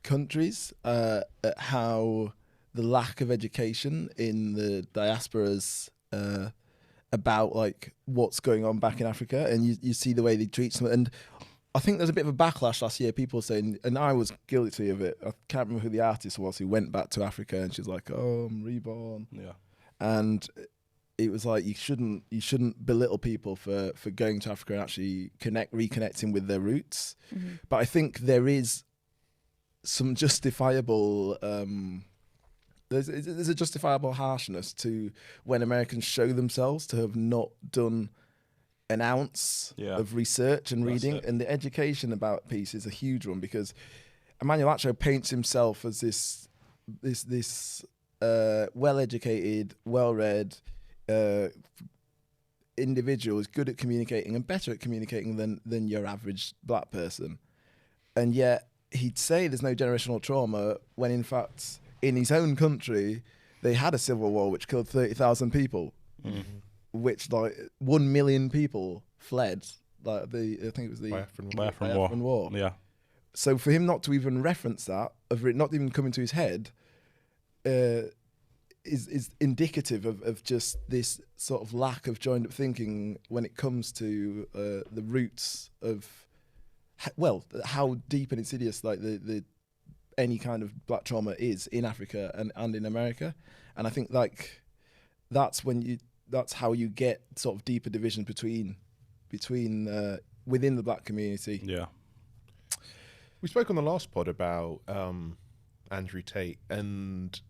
countries at how the lack of education in the diasporas about like what's going on back in Africa, and you see the way they treat them. And I think there's a bit of a backlash last year, people saying, and I was guilty of it, I can't remember who the artist was who went back to Africa, and she's like, oh, I'm reborn. Yeah. And it was like, you shouldn't belittle people for going to Africa and actually reconnecting with their roots. But I think there is some justifiable there's a justifiable harshness to when Americans show themselves to have not done an ounce of research and reading, and the education about peace is a huge one, because Emmanuel Acho paints himself as this well-educated, well-read individual, is good at communicating and better at communicating than your average black person, and yet he'd say there's no generational trauma when in fact in his own country they had a civil war which killed 30,000 people. Which like 1 million people fled, like I think it was the Biafran War. Yeah. So for him not to even reference that, of it not even coming to his head, is indicative of just this sort of lack of joined up thinking when it comes to the roots of, well, how deep and insidious like the any kind of black trauma is in Africa and in America. And I think like that's how you get sort of deeper division between within the black community. Yeah. We spoke on the last pod about Andrew Tate, and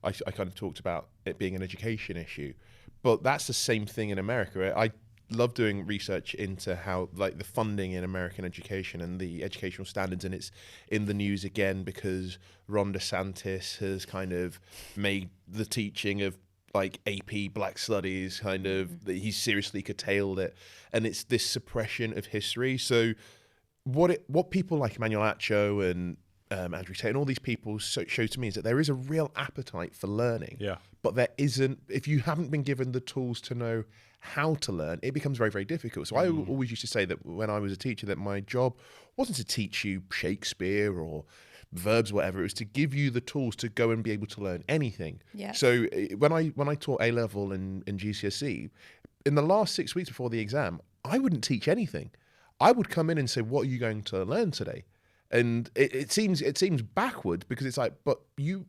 I kind of talked about it being an education issue, but that's the same thing in America. love doing research into how like the funding in American education and the educational standards, and it's in the news again because Ron DeSantis has kind of made the teaching of like AP Black Studies kind of, he's seriously curtailed it, and it's this suppression of history. So what people like Emmanuel Acho and Andrew Tate and all these people show to me is that there is a real appetite for learning. Yeah. But there isn't, if you haven't been given the tools to know how to learn, it becomes very, very difficult. So I always used to say that when I was a teacher, that my job wasn't to teach you Shakespeare or verbs, whatever. It was to give you the tools to go and be able to learn anything. Yeah. So when I taught A-level and GCSE, in the last 6 weeks before the exam, I wouldn't teach anything. I would come in and say, what are you going to learn today? And it seems backward because it's like, but you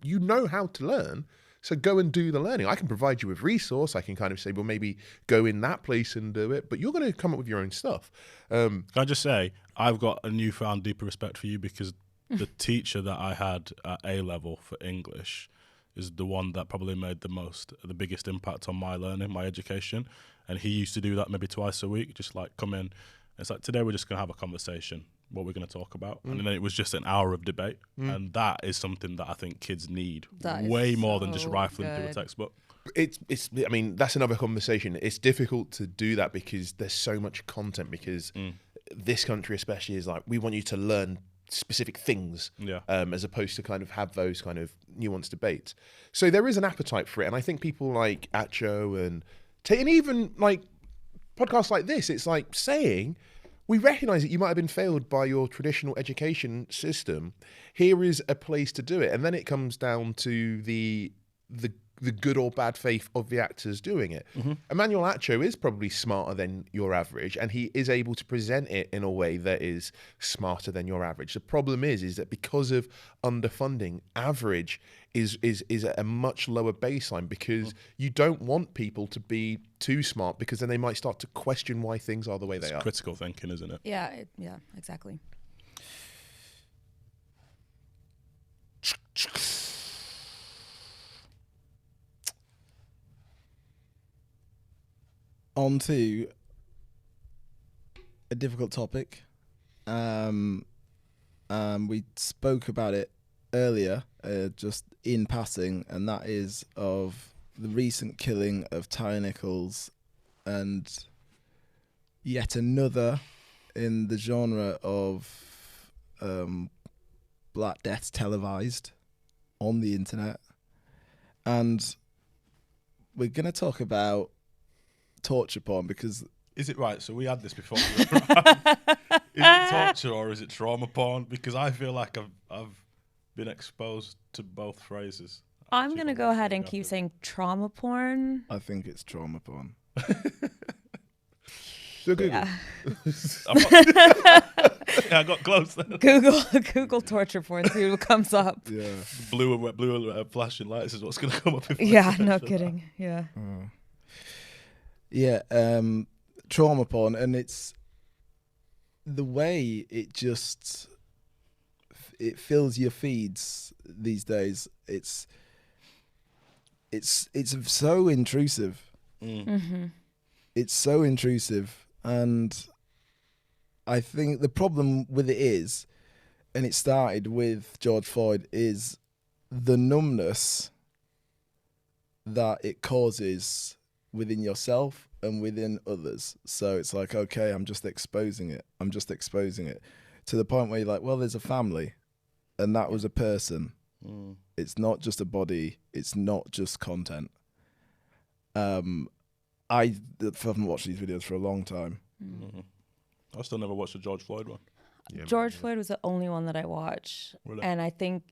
know how to learn, so go and do the learning. I can provide you with resource. I can kind of say, well, maybe go in that place and do it, but you're going to come up with your own stuff. Can I just say, I've got a newfound deeper respect for you because the teacher that I had at A-level for English is the one that probably made the biggest impact on my learning, my education. And he used to do that maybe twice a week, just like come in. It's like, today we're just going to have a conversation, what we're going to talk about. And then it was just an hour of debate. And that is something that I think kids need way more than just rifling through a textbook. I mean, that's another conversation. It's difficult to do that because there's so much content, because this country especially is like, we want you to learn specific things, as opposed to kind of have those kind of nuanced debates. So there is an appetite for it. And I think people like Acho and even like podcasts like this, it's like saying, we recognize that you might have been failed by your traditional education system. Here is a place to do it. And then it comes down to the good or bad faith of the actors doing it. Emmanuel Acho is probably smarter than your average, and he is able to present it in a way that is smarter than your average. The problem is that because of underfunding, average is at a much lower baseline, because you don't want people to be too smart, because then they might start to question why things are the way they are. Critical thinking, isn't it? Yeah, exactly. On to a difficult topic. We spoke about it earlier, just in passing, and that is of the recent killing of Tyre Nicholls, and yet another in the genre of Black Deaths televised on the internet. And we're going to talk about torture porn, because Is it right? So we had this before. Is it torture or is it trauma porn? Because I feel like I've been exposed to both phrases. I'm going to go ahead and keep saying trauma porn. I think it's trauma porn. So Google. Yeah. I got close then. Google torture porn, see what comes up. Yeah. Blue flashing lights is what's going to come up. Yeah, no kidding. Yeah. Yeah, trauma porn, and it's the way it fills your feeds these days. It's so intrusive. It's so intrusive, and I think the problem with it is, and it started with George Floyd, is the numbness that it causes within yourself and within others. So it's like, okay, I'm just exposing it to the point where you're like, well, there's a family, and that was a person. It's not just a body, it's not just content. I haven't watched these videos for a long time. I still never watched the George Floyd one. Yeah, George Floyd was the only one that I watched. Really? And I think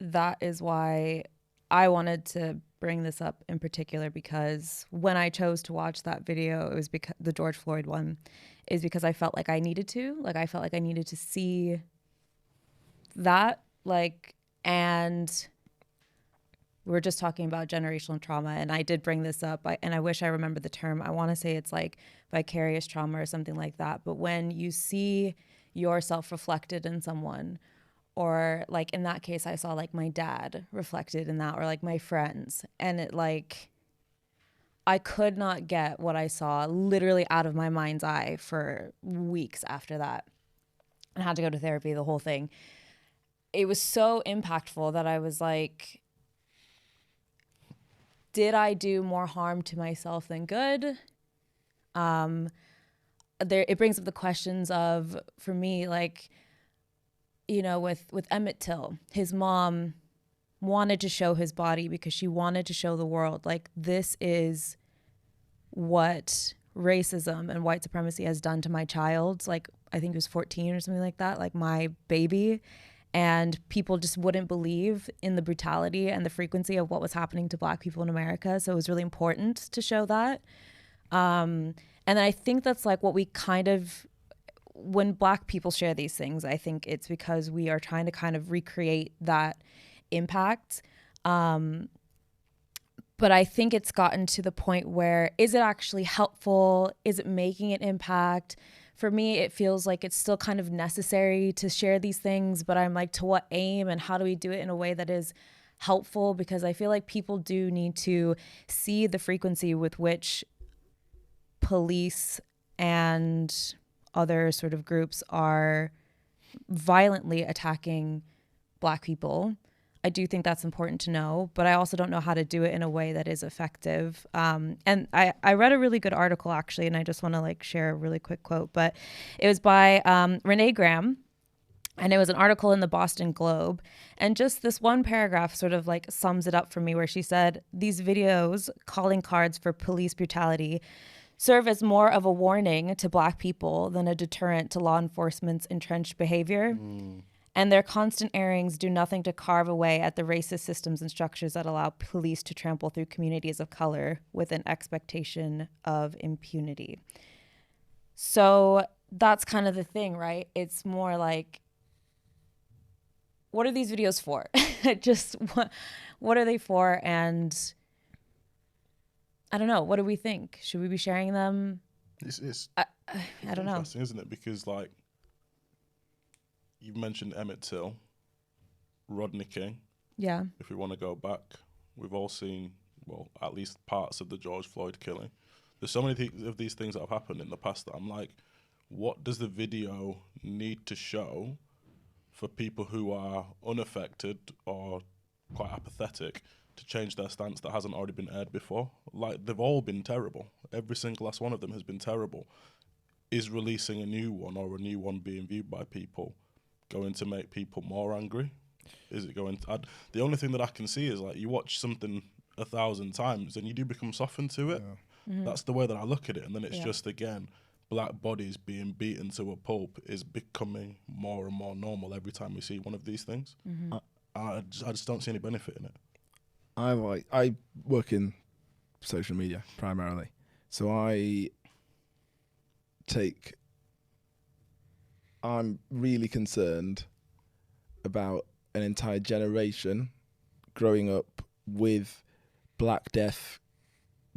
that is why I wanted to bring this up in particular, because when I chose to watch that video, it was because the George Floyd one is because I felt like I needed to. Like, I felt like I needed to see that. Like, and we were just talking about generational trauma, and I did bring this up, and I wish I remember the term. I want to say it's like vicarious trauma or something like that. But when you see yourself reflected in someone, or like in that case, I saw like my dad reflected in that, or like my friends, and it like, I could not get what I saw literally out of my mind's eye for weeks after that. I had to go to therapy, the whole thing. It was so impactful that I was like, did I do more harm to myself than good? It brings up the questions of, for me, like, with Emmett Till, his mom wanted to show his body because she wanted to show the world, like, this is what racism and white supremacy has done to my child. Like, I think it was 14 or something like that, like my baby. And people just wouldn't believe in the brutality and the frequency of what was happening to Black people in America. So it was really important to show that. And then I think that's like what we kind of, when Black people share these things, I think it's because we are trying to kind of recreate that impact. But I think it's gotten to the point where, is it actually helpful? Is it making an impact? For me, it feels like it's still kind of necessary to share these things, but I'm like, to what aim, and how do we do it in a way that is helpful? Because I feel like people do need to see the frequency with which police and other sort of groups are violently attacking Black people. I do think that's important to know, but I also don't know how to do it in a way that is effective. And I read a really good article, actually, and I just want to like share a really quick quote, but it was by Renee Graham, and it was an article in the Boston Globe. And just this one paragraph sort of like sums it up for me, where she said, these videos, calling cards for police brutality, serve as more of a warning to Black people than a deterrent to law enforcement's entrenched behavior. And their constant airings do nothing to carve away at the racist systems and structures that allow police to trample through communities of color with an expectation of impunity. So that's kind of the thing, right? It's more like, what are these videos for? Just what are they for? And I don't know. What do we think? Should we be sharing them? It's I don't know. interesting, isn't it? Because like, you've mentioned Emmett Till, Rodney King. Yeah. If we want to go back, we've all seen, well, at least parts of the George Floyd killing. There's so many of these things that have happened in the past that I'm like, what does the video need to show for people who are unaffected or quite apathetic to change their stance that hasn't already been aired before? Like, they've all been terrible. Every single last one of them has been terrible. Is releasing a new one, or a new one being viewed by people, going to make people more angry? Is it going to the only thing that I can see is, like, you watch something 1,000 times and you do become softened to it. That's the way that I look at it. And then it's just, again, Black bodies being beaten to a pulp is becoming more and more normal every time we see one of these things. I just don't see any benefit in it. I work in social media primarily, so I'm really concerned about an entire generation growing up with Black death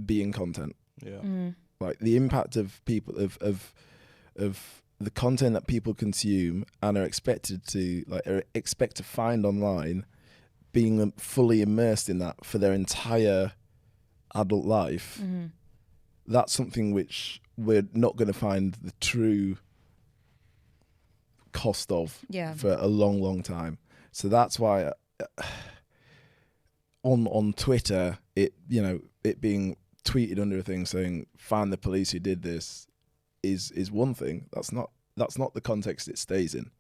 being content. Yeah. Like, the impact of people of the content that people consume and are expected to find online, being fully immersed in that for their entire adult life. That's something which we're not going to find the true cost of for a long, long time. So that's why on Twitter, it being tweeted under a thing saying find the police who did this is one thing. That's not the context it stays in.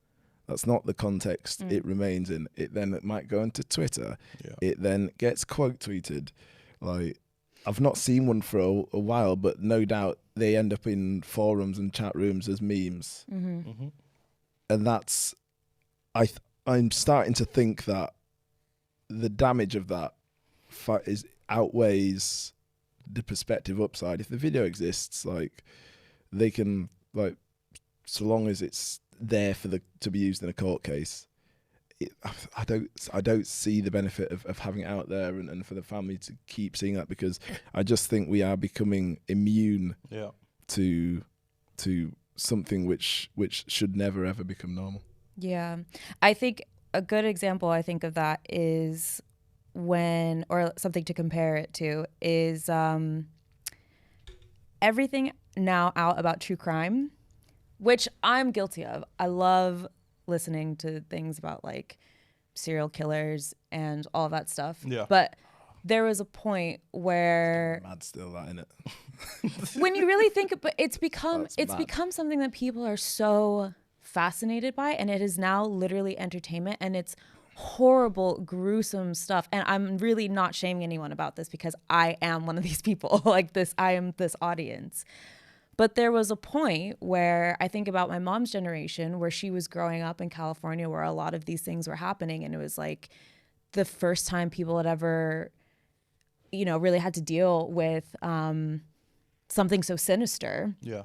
That's not the context it remains in. It might go into Twitter. It then gets quote tweeted. Like, I've not seen one for a while, but no doubt they end up in forums and chat rooms as memes. And that's, I'm starting to think that the damage of that outweighs the perspective upside. If the video exists, like, they can, like, so long as it's there to be used in a court case, I don't see the benefit of having it out there and for the family to keep seeing that, because I just think we are becoming immune to something which should never ever become normal. Yeah. I think a good example of that is or something to compare it to is everything now out about true crime, which I'm guilty of. I love listening to things about like serial killers and all that stuff. Yeah. But there was a point where Mad still that in it. when you really think about it's become That's mad. something that people are so fascinated by, and it is now literally entertainment, and it's horrible, gruesome stuff. And I'm really not shaming anyone about this because I am one of these people. Like this, I am this audience. But there was a point where I think about my mom's generation where she was growing up in California where a lot of these things were happening. And it was like the first time people had ever, really had to deal with something so sinister. Yeah.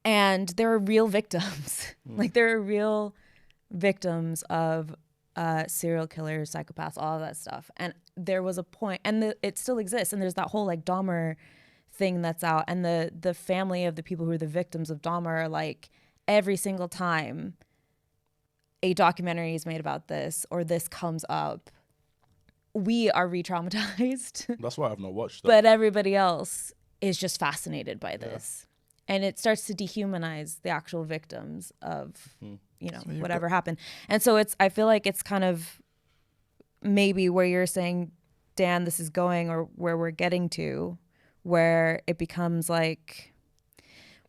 And there are real victims. Like there are real victims of serial killers, psychopaths, all of that stuff. And there was a point, and it still exists. And there's that whole like Dahmer thing that's out, and the family of the people who are the victims of Dahmer are like, every single time a documentary is made about this or this comes up, we are re-traumatized. That's why I've not watched it. But everybody else is just fascinated by this. And it starts to dehumanize the actual victims of, whatever happened. And so I feel like it's kind of maybe where you're saying, Dan, this is going, or where we're getting to, where it becomes like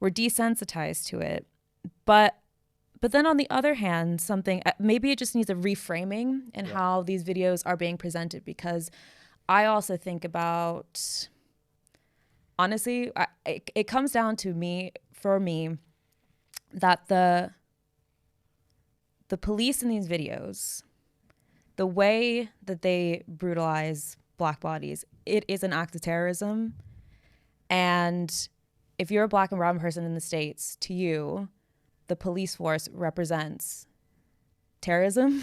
we're desensitized to it. But then on the other hand, something, maybe it just needs a reframing in how these videos are being presented, because I also think about, honestly, it comes down to for me, that the police in these videos, the way that they brutalize Black bodies, it is an act of terrorism. And if you're a Black and brown person in the States, to you, the police force represents terrorism.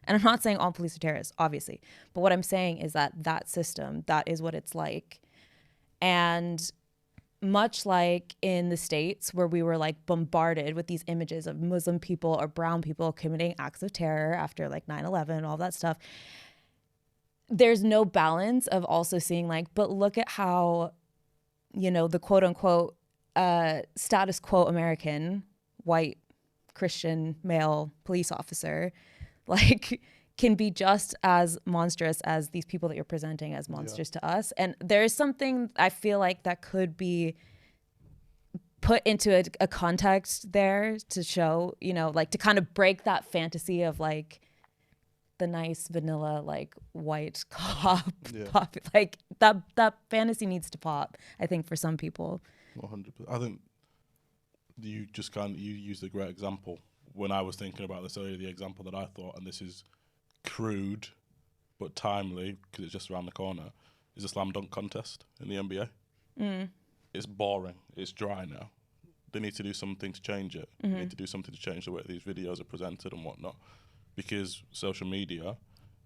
And I'm not saying all police are terrorists, obviously. But what I'm saying is that system, that is what it's like. And much like in the States, where we were like bombarded with these images of Muslim people or brown people committing acts of terror after like 9/11, all that stuff, there's no balance of also seeing like, but look at how, the quote unquote status quo American white Christian male police officer like can be just as monstrous as these people that you're presenting as monsters to us. And there's something I feel like that could be put into a context there to show, like to kind of break that fantasy of like the nice vanilla like white cop pop. Like that fantasy needs to pop, I think, for some people. 100%. I think you just you used a great example when I was thinking about this earlier. The example that I thought, and this is crude but timely because it's just around the corner, is a slam dunk contest in the NBA. It's boring. It's dry now. They need to do something to change it. They need to do something to change the way these videos are presented and whatnot. Because social media,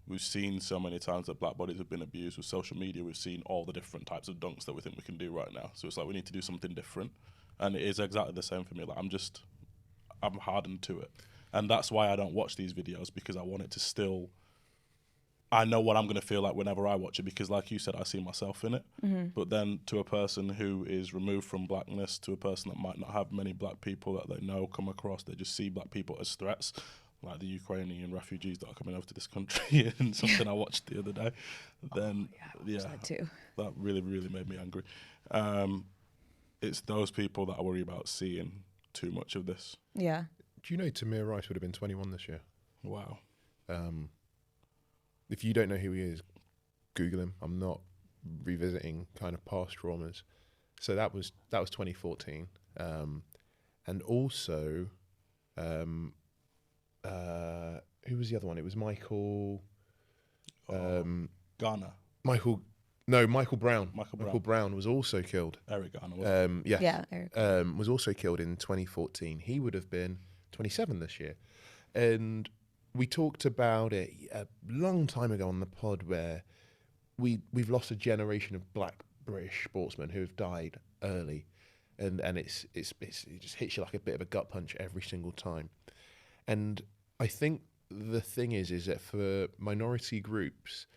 we've seen so many times that Black bodies have been abused. With social media, we've seen all the different types of dunks that we think we can do right now. So it's like we need to do something different. And it is exactly the same for me. Like I'm hardened to it. And that's why I don't watch these videos, because I want it to still, I know what I'm going to feel like whenever I watch it, because like you said, I see myself in it. But then to a person who is removed from Blackness, to a person that might not have many Black people that they know come across, they just see Black people as threats, like the Ukrainian refugees that are coming over to this country, and something I watched the other day. Then, that too. That really, really made me angry. It's those people that I worry about seeing too much of this. Yeah. Do you know Tamir Rice would have been 21 this year? Wow. If you don't know who he is, Google him. I'm not revisiting kind of past traumas. So that was 2014. And also, who was the other one? It was Michael. Ghana. Michael Brown. Michael Brown was also killed. Eric Garner. Yes. Yeah, Eric. Was also killed in 2014. He would have been 27 this year. And we talked about it a long time ago on the pod, where we've lost a generation of Black British sportsmen who have died early. And it just hits you like a bit of a gut punch every single time. And I think the thing is that for minority groups,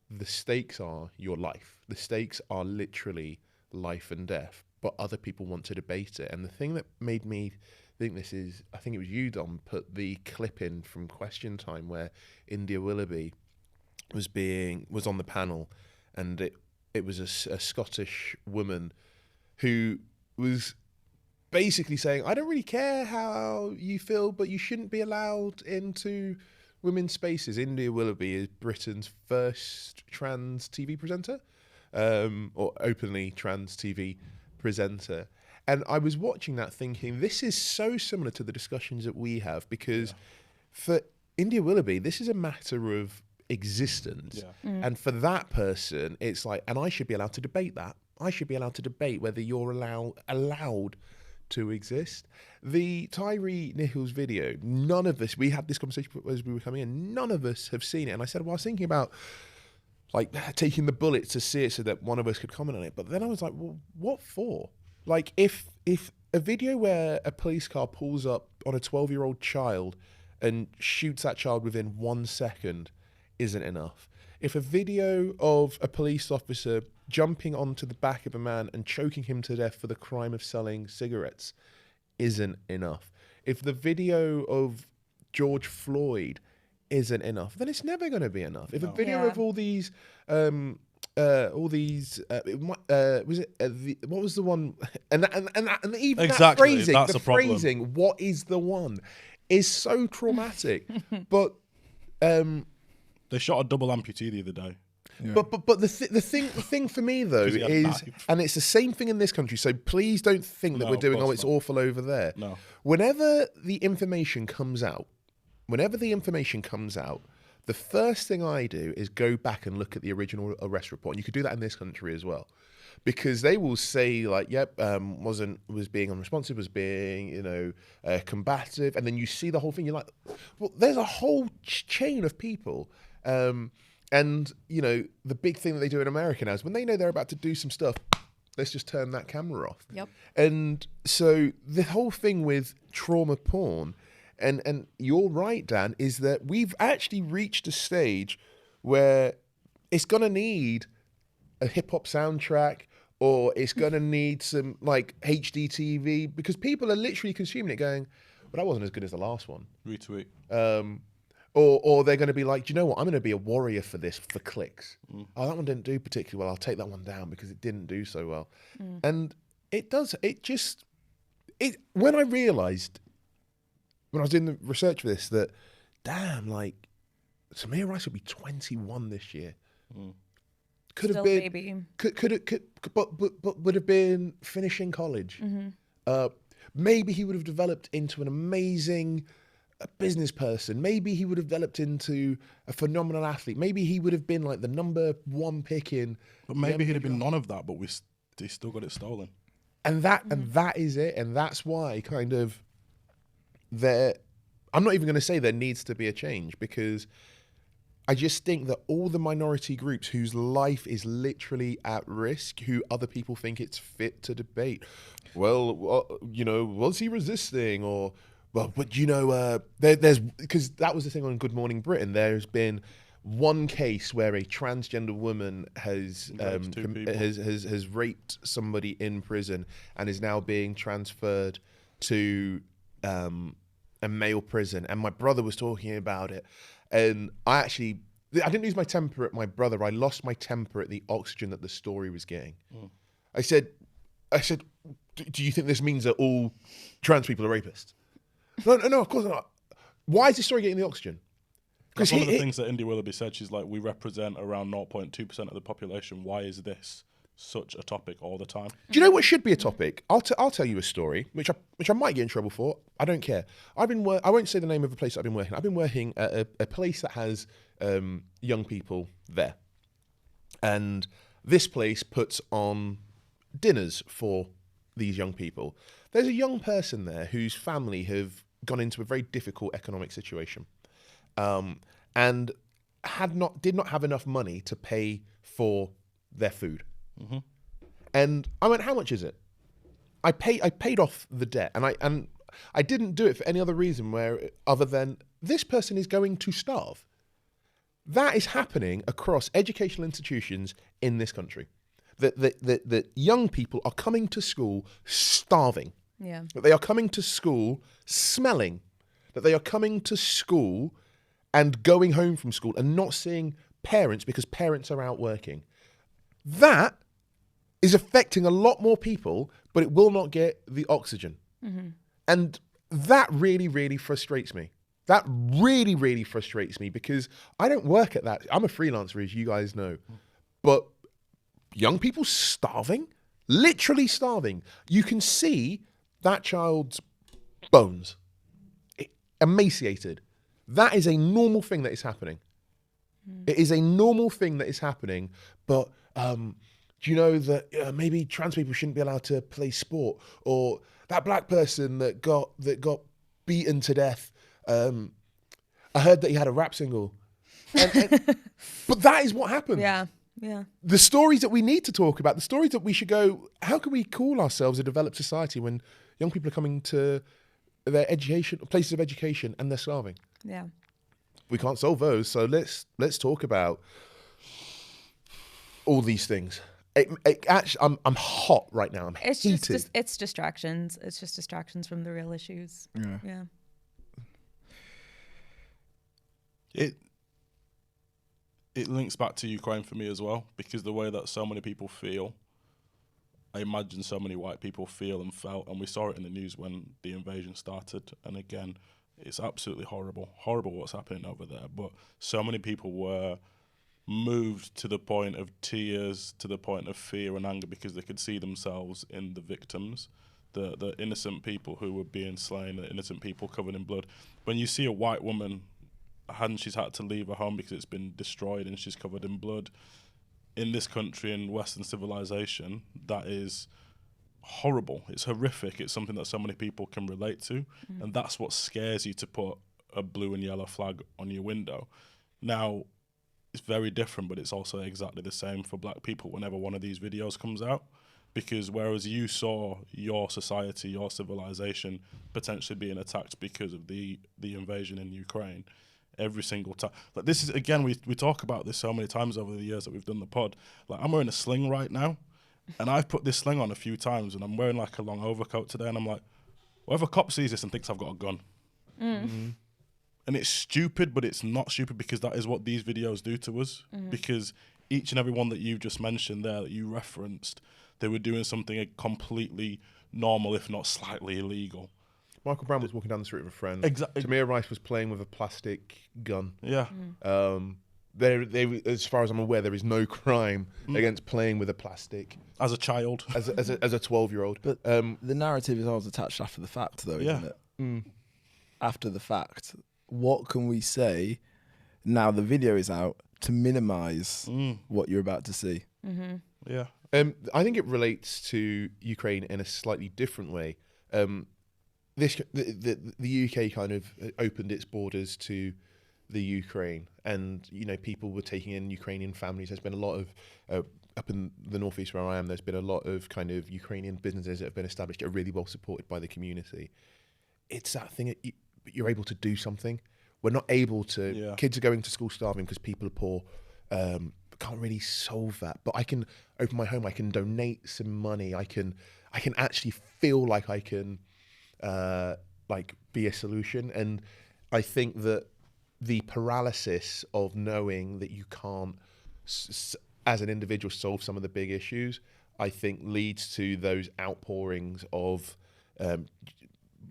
the stakes are your life. The stakes are literally life and death, but other people want to debate it. And the thing that made me think this is, I think it was you, Dom, put the clip in from Question Time where India Willoughby was on the panel, and it was a Scottish woman who was basically saying, I don't really care how you feel, but you shouldn't be allowed into women's spaces. India Willoughby is Britain's first trans TV presenter, or openly trans TV presenter. And I was watching that thinking, this is so similar to the discussions that we have, because for India Willoughby, this is a matter of existence. And for that person, it's like, and I should be allowed to debate that. I should be allowed to debate whether you're allowed to exist. The Tyre Nicholls video, none of us, we had this conversation as we were coming in, none of us have seen it. And I said, well, I was thinking about like taking the bullet to see it so that one of us could comment on it. But then I was like, well, what for? Like, if a video where a police car pulls up on a 12-year-old child and shoots that child within 1 second isn't enough, if a video of a police officer jumping onto the back of a man and choking him to death for the crime of selling cigarettes isn't enough, if the video of George Floyd isn't enough, then it's never going to be enough. If a video of all these what was the one? And even exactly, that phrasing, that's the phrasing, what is the one, is so traumatic. But they shot a double amputee the other day. Yeah. But the thing for me though is, and it's the same thing in this country. So please don't think that we're doing, it's awful over there. No. Whenever the information comes out, the first thing I do is go back and look at the original arrest report. And you could do that in this country as well, because they will say like, yep, was being unresponsive, was being, combative. And then you see the whole thing. You're like, well, there's a whole chain of people. And, the big thing that they do in America now is when they know they're about to do some stuff, let's just turn that camera off. Yep. And so the whole thing with trauma porn, and you're right, Dan, is that we've actually reached a stage where it's going to need a hip-hop soundtrack, or it's going to need some, like, HD TV, because people are literally consuming it going, well, that wasn't as good as the last one. Retweet. Or they're going to be like, do you know what? I'm going to be a warrior for this, for clicks. Oh, that one didn't do particularly well. I'll take that one down because it didn't do so well. And when I realised, when I was doing the research for this, that, damn, like, Samir Rice would be 21 this year. Could have been, baby. but would have been finishing college. Maybe he would have developed into an amazing business person. Maybe he would have developed into a phenomenal athlete. Maybe he would have been like the number one pick in. But maybe he'd have been none of that, but he still got it stolen. And that is it. And that's why kind of I'm not even going to say there needs to be a change, because I just think that all the minority groups whose life is literally at risk, who other people think it's fit to debate, well, was he resisting? Or, well, but there's, because that was the thing on Good Morning Britain, there's been one case where a transgender woman has raped somebody in prison and is now being transferred to a male prison. And my brother was talking about it. And I didn't lose my temper at my brother. I lost my temper at the oxygen that the story was getting. I said, do you think this means that all trans people are rapists? No, of course not. Why is this story getting the oxygen? That's one of the things that India Willoughby said. She's like, we represent around 0.2% of the population. Why is this such a topic all the time? Do you know what should be a topic? I'll tell you a story, which I might get in trouble for. I don't care. I won't say the name of the place I've been working. I've been working at a place that has young people there, and this place puts on dinners for these young people. There's a young person there whose family have gone into a very difficult economic situation, and did not have enough money to pay for their food. And I went, how much is it? I paid off the debt, and I didn't do it for any other reason other than this person is going to starve. That is happening across educational institutions in this country. that young people are coming to school starving. Yeah. That they are coming to school smelling. That they are coming to school and going home from school and not seeing parents because parents are out working. That is affecting a lot more people, but it will not get the oxygen. And that really, really frustrates me. That really, really frustrates me because I don't work at that. I'm a freelancer, as you guys know. But young people starving, literally starving. You can see that child's bones, emaciated. That is a normal thing that is happening. It is a normal thing that is happening. But do you know that maybe trans people shouldn't be allowed to play sport, or that black person that got beaten to death? I heard that he had a rap single, but that is what happened. Yeah. Yeah. The stories that we need to talk about, the stories that we should go, how can we call ourselves a developed society when young people are coming to their education, places of education, and they're starving? Yeah. We can't solve those, so let's talk about all these things. Actually, I'm hot right now. I'm heated. It's distractions. It's just distractions from the real issues. Yeah. It links back to Ukraine for me as well, because the way that so many people feel, I imagine so many white people feel and felt, and we saw it in the news when the invasion started. And again, it's absolutely horrible what's happening over there. But so many people were moved to the point of tears, to the point of fear and anger, because they could see themselves in the victims, the innocent people who were being slain, the innocent people covered in blood. When you see a white woman and she's had to leave her home because it's been destroyed and she's covered in blood, in this country, in Western civilization, that is horrible. It's horrific. It's something that so many people can relate to, and that's what scares you to put a blue and yellow flag on your window. Now, it's very different, but it's also exactly the same for black people whenever one of these videos comes out, because whereas you saw your society, your civilization potentially being attacked because of the invasion in Ukraine, every single time. Like, this is, again, we talk about this so many times over the years that we've done the pod. Like, I'm wearing a sling right now, and I've put this sling on a few times, and I'm wearing like a long overcoat today, and I'm like, whatever cop sees this and thinks I've got a gun. And it's stupid, but it's not stupid, because that is what these videos do to us. Because each and every one that you've just mentioned there, that you referenced, they were doing something completely normal, if not slightly illegal. Michael Brown was walking down the street with a friend. Exactly. Tamir Rice was playing with a plastic gun. Yeah. There, as far as I'm aware, there is no crime against playing with a plastic As a child. as a 12-year-old. But the narrative is always attached after the fact, though, isn't it? After the fact, what can we say now the video is out to minimise what you're about to see? Yeah. I think it relates to Ukraine in a slightly different way. The UK kind of opened its borders to the Ukraine, and people were taking in Ukrainian families. There's been a lot of up in the northeast where I am. There's been a lot of kind of Ukrainian businesses that have been established that are really well supported by the community. It's that thing that you're able to do something. We're not able to. Yeah. Kids are going to school starving because people are poor. Can't really solve that, but I can open my home. I can donate some money. I can actually feel like I can be a solution. And I think that the paralysis of knowing that you can't, as an individual, solve some of the big issues, I think leads to those outpourings of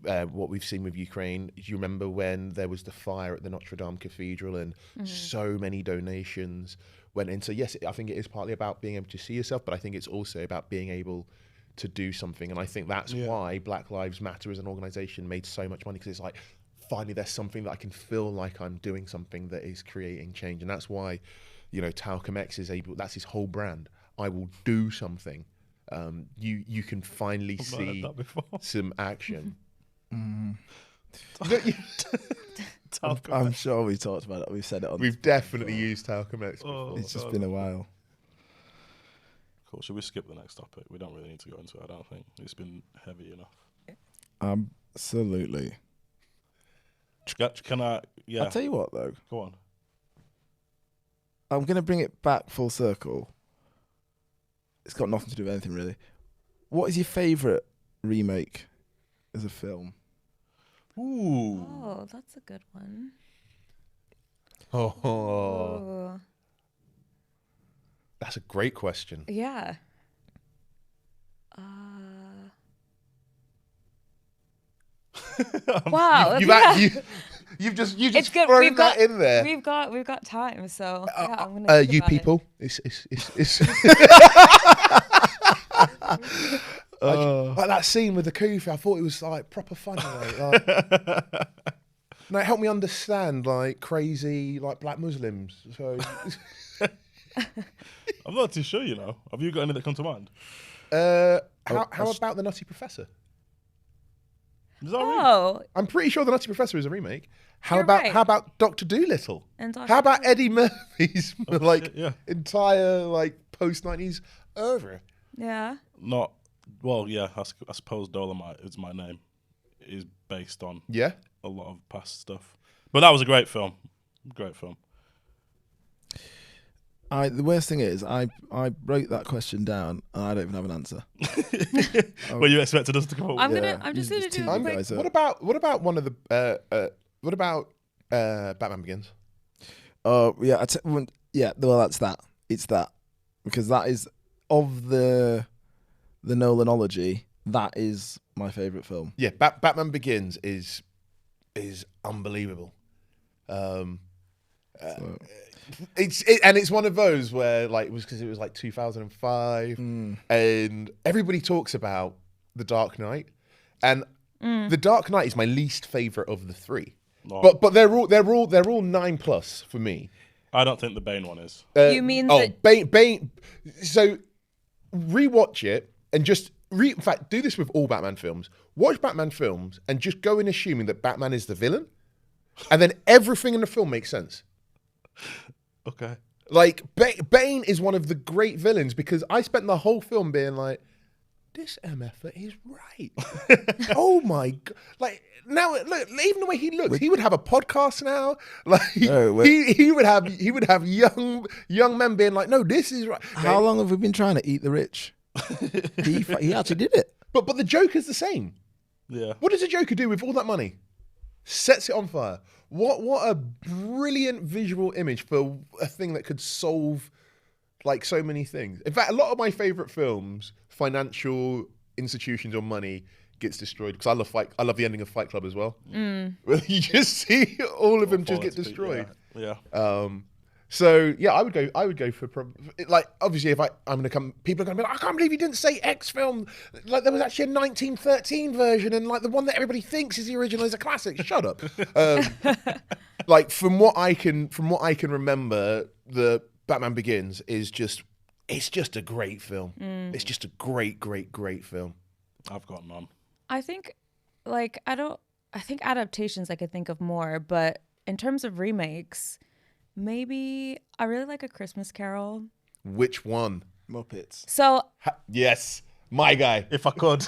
what we've seen with Ukraine. Do you remember when there was the fire at the Notre Dame Cathedral and so many donations went in? So yes, I think it is partly about being able to see yourself, but I think it's also about being able to do something. And I think that's why Black Lives Matter as an organization made so much money, because it's like, finally there's something that I can feel like I'm doing something that is creating change. And that's why, Talcum X is able, that's his whole brand. I will do something. You can finally see some action. I'm sure we talked about it. We've said it on. We've definitely used Talcum X. It's just been a while. Cool. Should we skip the next topic? We don't really need to go into it, I don't think. It's been heavy enough. Absolutely. Can I? Yeah. I'll tell you what, though. Go on. I'm going to bring it back full circle. it's got nothing to do with anything really. What is your favourite remake as a film? Ooh. Oh, that's a good one. Oh, Ooh. that's a great question. Yeah. Wow. You've just It's good. thrown that in there. We've got time, so yeah, I'm gonna. think You about it. people, it's like that scene with the kufi. I thought it was like proper funny. Like, no, it helped me understand like crazy like black Muslims. So I'm not too sure, you know. Have you got any that come to mind? how about the Nutty Professor? Is that right? Oh, I'm pretty sure the Nutty Professor is a remake. How You're about right. how about Dr. Dolittle? and Dr. How about Eddie Murphy's like shit, yeah. entire like post 90s oeuvre? Yeah. Not. Well, yeah. I suppose Dolomite is my name. It is based on Yeah. a lot of past stuff, but that was a great film. Great film. The worst thing is, I wrote that question down and I don't even have an answer. Well, you expected us to come up with? I'm just gonna do team a quick. guys up. What about one of the what about Batman Begins? Oh yeah, yeah. Well, that's that. It's that because that is of the Nolanology. That is my favourite film. Yeah, Batman Begins is unbelievable. It's one of those where like it was because it was like 2005, and everybody talks about The Dark Knight, and The Dark Knight is my least favorite of the three. Oh. But they're all 9+ for me. I don't think the Bane one is. You mean that- Bane? So rewatch it and just in fact do this with all Batman films. Watch Batman films and just go in assuming that Batman is the villain, and then everything in the film makes sense. Okay. Like Bane is one of the great villains because I spent the whole film being like, this MFer is right. Oh my god! Like now, look, even the way he looks, he would have a podcast now. Like he would have young men being like, no, this is right. How long have we been trying to eat the rich? he actually did it. But the Joker's the same. Yeah. What does the Joker do with all that money? Sets it on fire. What a brilliant visual image for a thing that could solve like so many things. In fact, a lot of my favorite films, financial institutions or money gets destroyed because I love the ending of Fight Club as well. Where you just see all of them just get destroyed. Yeah. So yeah, I would go for like obviously if I'm gonna come, people are gonna be like, I can't believe you didn't say X film. Like there was actually a 1913 version, and like the one that everybody thinks is the original is a classic. Shut up. Like from what I can remember, the Batman Begins is just a great film. It's just a great film. I've got none. I think, like, I think adaptations I could think of more, but in terms of remakes, maybe I really like A Christmas Carol. Which one? Muppets. So Yes, my guy. If I could.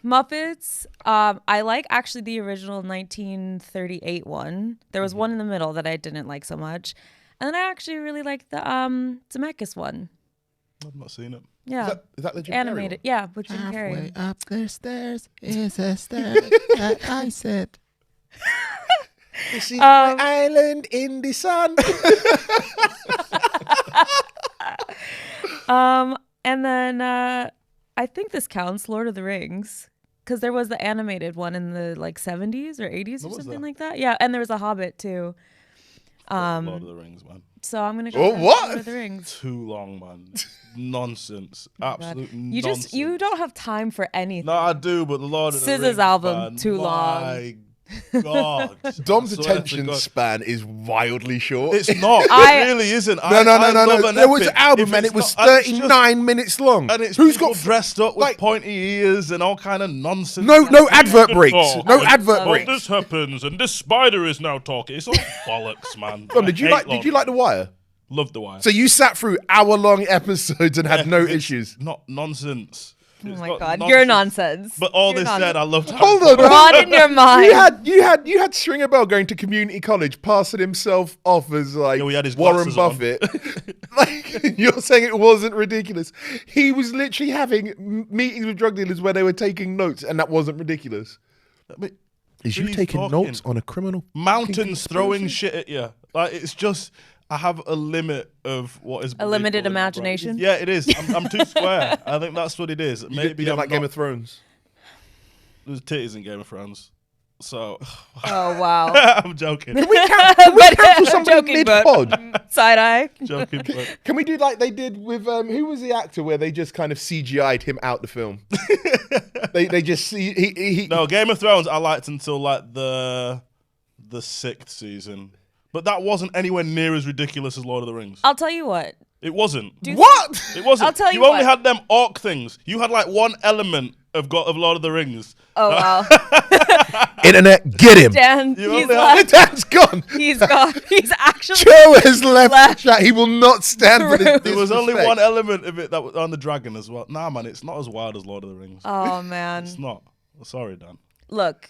Muppets. I like actually the original 1938 one. There was one in the middle that I didn't like so much, and then I actually really like the Zemeckis one. I've not seen it. Yeah, Is that the Jim Carrey animated. one? Yeah, with Jim Carrey. Halfway up the stairs is a stair that I said. This is my island in the sun. And then I think this counts, Lord of the Rings, because there was the animated one in the like 70s or 80s or was something that? like that. Yeah, and there was a Hobbit too. Lord of the Rings, man. So I'm gonna go Oh, with what? Lord of the Rings. Too long, man. Nonsense. Absolute You nonsense. you don't have time for anything. No, I do, but the Lord of the SZA's Rings, album, man, too long. My God. Dom's I swear to attention God. span is wildly short. It's not. I- It really isn't. No. There was an album, man. and It was 39 minutes long. And it's Who's people got dressed up with like- pointy ears and all kind of nonsense. no advert breaks? Oh, No and- advert oh, breaks. this happens, and this spider is now talking. It's all bollocks, man. Dom, did you like The Wire? Love The Wire. So you sat through hour-long episodes and had no issues. Not nonsense. Oh It's my got God, you're nonsense. But all You're this said, I love. Hold on. Broaden your mind. You had Stringer Bell going to community college, passing himself off as like Yeah, we had his Warren glasses on. Buffett. Like, you're saying it wasn't ridiculous. He was literally having meetings with drug dealers where they were taking notes, and that wasn't ridiculous. I mean, Is you He's taking talking. notes on a criminal? mountains throwing shit at you. Like it's just. I have a limit of what is A limited believable in my brain. imagination? Yeah, it is. I'm too square. I think that's what it is. You Maybe don't I'm like Game not- of Thrones? There's titties in Game of Thrones, so Oh wow. I'm joking. Can we cancel somebody Joking, but- mid-pod? Side eye. Joking, but Can we do like they did with who was the actor where they just kind of CGI'd him out the film? they just see he no, Game of Thrones I liked until like the 6th season, but that wasn't anywhere near as ridiculous as Lord of the Rings. I'll tell you what. It wasn't. what? It wasn't. I'll tell you only what. had them orc things. You had like one element of Lord of the Rings. Oh wow. Internet, get him. Dan, You he's only left. Dan's gone. He's gone. He's actually Joe has left Left. chat. He will not stand for this. There was only disrespect. one element of it that was on the dragon as well. Nah, man, it's not as wild as Lord of the Rings. Oh man. It's not. Sorry, Dan. Look,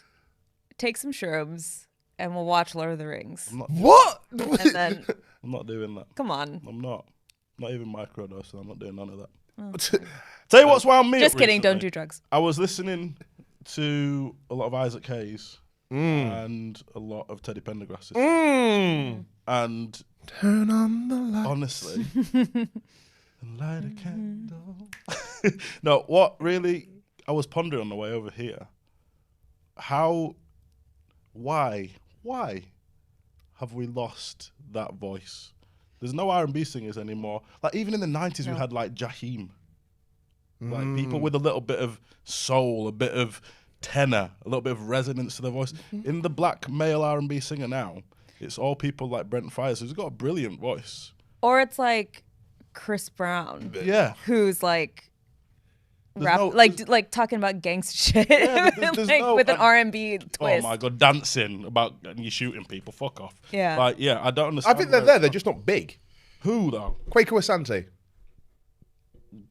take some shrooms and we'll watch Lord of the Rings. What? And then I'm not doing that. come on. I'm not. Not even microdose. I'm not doing none of that. Oh. Tell you what's wound me Just up kidding, recently. don't do drugs. I was listening to a lot of Isaac Hayes and a lot of Teddy Pendergrass. And Turn on the light. honestly, light a candle. No, what really I was pondering on the way over here. Why have we lost that voice? There's no R&B singers anymore. Like even in the 90s, we had like Jaheim. Like people with a little bit of soul, a bit of tenor, a little bit of resonance to their voice. In the black male R&B singer now, it's all people like Brent Fires, who's got a brilliant voice. Or it's like Chris Brown, Yeah. who's like There's rap, no- like talking about gangster shit, Yeah, there's like, no- with an and- R&B Oh twist. my God, dancing about you shooting people. Fuck off. Yeah. Like, yeah, I don't I understand. think they're where there. it's They're from. just not big. Who though? Quaker Asante.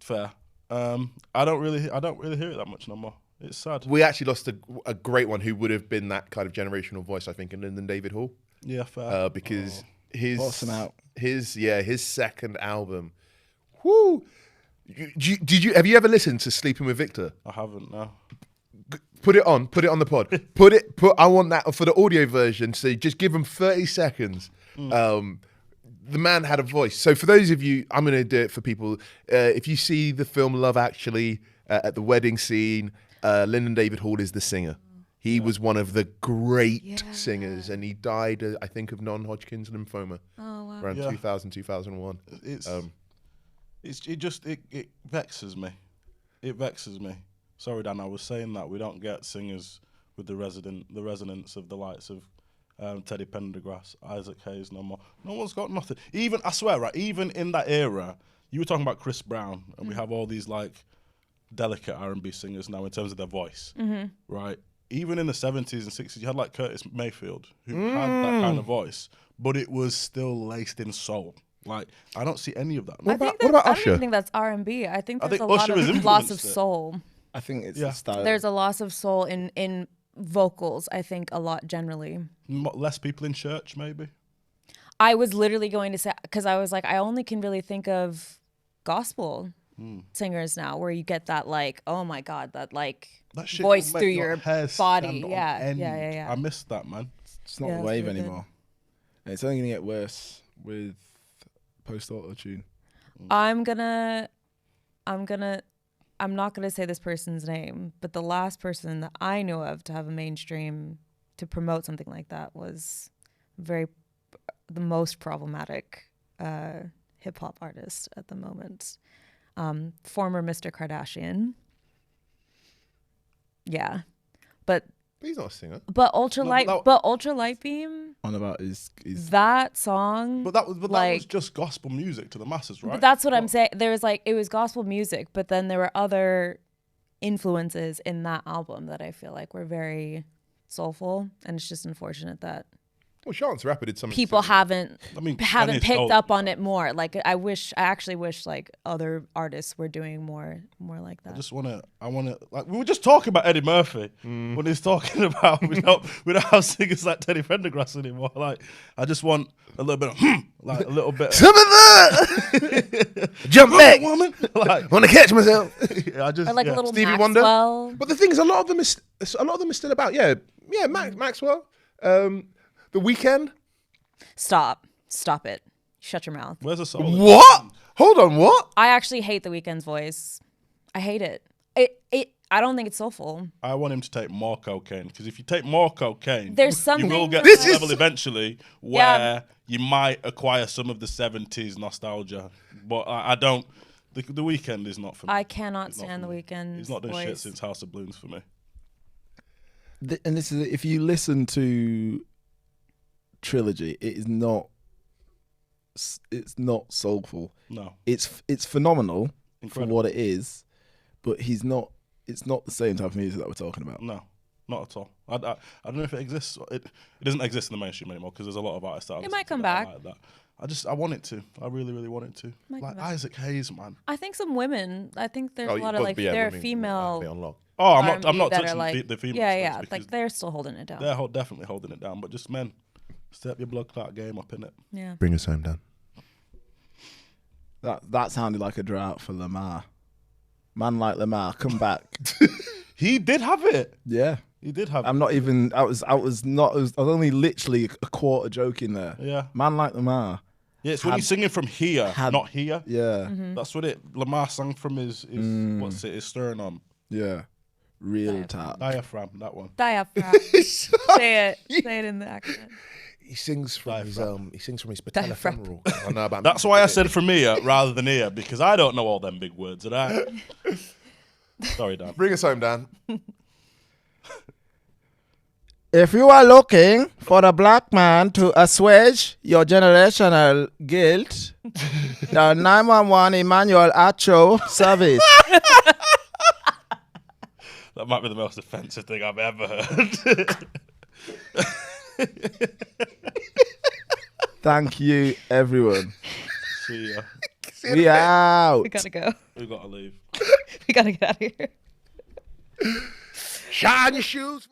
Fair. I don't really hear it that much no more. It's sad. We actually lost a great one who would have been that kind of generational voice, I think, in Lyndon David Hall, Yeah, fair. because his Boston out. his second album. Whoo! Have you ever listened to Sleeping with Victor? I haven't. No. Put it on the pod. I want that for the audio version. So just give them 30 seconds. The man had a voice. So for those of you, I'm going to do it for people. If you see the film Love Actually, at the wedding scene, Lyndon David Hall is the singer. He was one of the great singers, and he died, I think, of non-Hodgkin's lymphoma around 2000, 2001. It vexes me. It vexes me. Sorry, Dan. I was saying that we don't get singers with the resonance of the likes of Teddy Pendergrass, Isaac Hayes no more. No one's got nothing. Even I swear, right? Even in that era, you were talking about Chris Brown, and we have all these like delicate R&B singers now in terms of their voice, right? Even in the 70s and 60s, you had like Curtis Mayfield, who had that kind of voice, but it was still laced in soul. Like I don't see any of that. What about I don't Usher? even think that's R&B. I think there's think a lot Usher has of loss of influenced it. soul. I think it's Yeah. the style. There's a loss of soul in vocals, I think, a lot generally. Less people in church, maybe. I was literally going to say, because I was like, I only can really think of gospel singers now, where you get that like, oh my God, that like That shit voice will make through your your hair body. stand on Yeah, end. yeah. I missed that, man. It's not Yeah, the it's wave really good. anymore. And it's only going to get worse with post-auto-tune. I'm not gonna say this person's name, but the last person that I knew of to have a mainstream to promote something like that was the most problematic hip hop artist at the moment. Former Mr. Kardashian. Yeah. But He's not a singer. Ultralight Beam, On about is that song. But that was like, just gospel music to the masses, right? But that's what I'm saying. There was like, it was gospel music, but then there were other influences in that album that I feel like were very soulful, and it's just unfortunate that Well, Chance the Rapper did something. people haven't Kanye's picked old. up on it more. Like I actually wish like other artists were doing more like that. I wanna like we were just talking about Eddie Murphy when he's talking about we don't have singers like Teddy Pendergrass anymore. Like I just want a little bit of like a little bit Some of that. Jump back, woman. Like want to catch myself. I just Or like a little Stevie Maxwell. Wonder. But the thing is, a lot of them are still about. Yeah, Maxwell. The Weeknd. Stop it. Shut your mouth. Where's the song? What? Hold on, what? I actually hate The Weeknd's voice. I hate it. I don't think it's soulful. I want him to take more cocaine because if you take more cocaine, There's you something. will get This to a is- level eventually where you might acquire some of the 70s nostalgia. But I don't. The Weeknd is not for me. I cannot It's not stand for The me. Weeknd's He's not done voice. shit since House of Balloons for me. And this is if you listen to Trilogy, it's not soulful. No. It's phenomenal Incredible. for what it is, but it's not the same type of music that we're talking about. No, not at all. I don't know if it exists. It doesn't exist in the mainstream anymore because there's a lot of artists that I It listen might to come that are back. like that. I want it to. I really, really want it to. Might Like come back. Isaac Hayes, man. I think some women. I think there's a lot but- of like but yeah, they're women, female. they unlock. Oh, I'm R&B not that are touching like, the female. Yeah, because like they're still holding it down. they're definitely holding it down. But just men, step your blood clot game up in it. Yeah. Bring us home, Dan. That sounded like a drought for Lamar. Man like Lamar, come back. He did have it. Yeah. He did have I'm it. not even. I was only literally a quarter joking there. Yeah. Man like Lamar. Yeah, it's when he's singing from here, not here. Yeah. Mm-hmm. That's what Lamar sang from his what's it? His sternum, Yeah. Real tap. diaphragm. That one. Diaphragm. Say it. Say it in the accent. He sings from his patella Diaphragm. femoral. I know about. That's why I said from here rather than here because I don't know all them big words, did I? Sorry, Dan. Bring us home, Dan. If you are looking for a black man to assuage your generational guilt, the 911 Emmanuel Acho service. That might be the most offensive thing I've ever heard. Thank you, everyone. See ya. We out. We gotta go. We gotta leave. We gotta get out of here. Shine your shoes.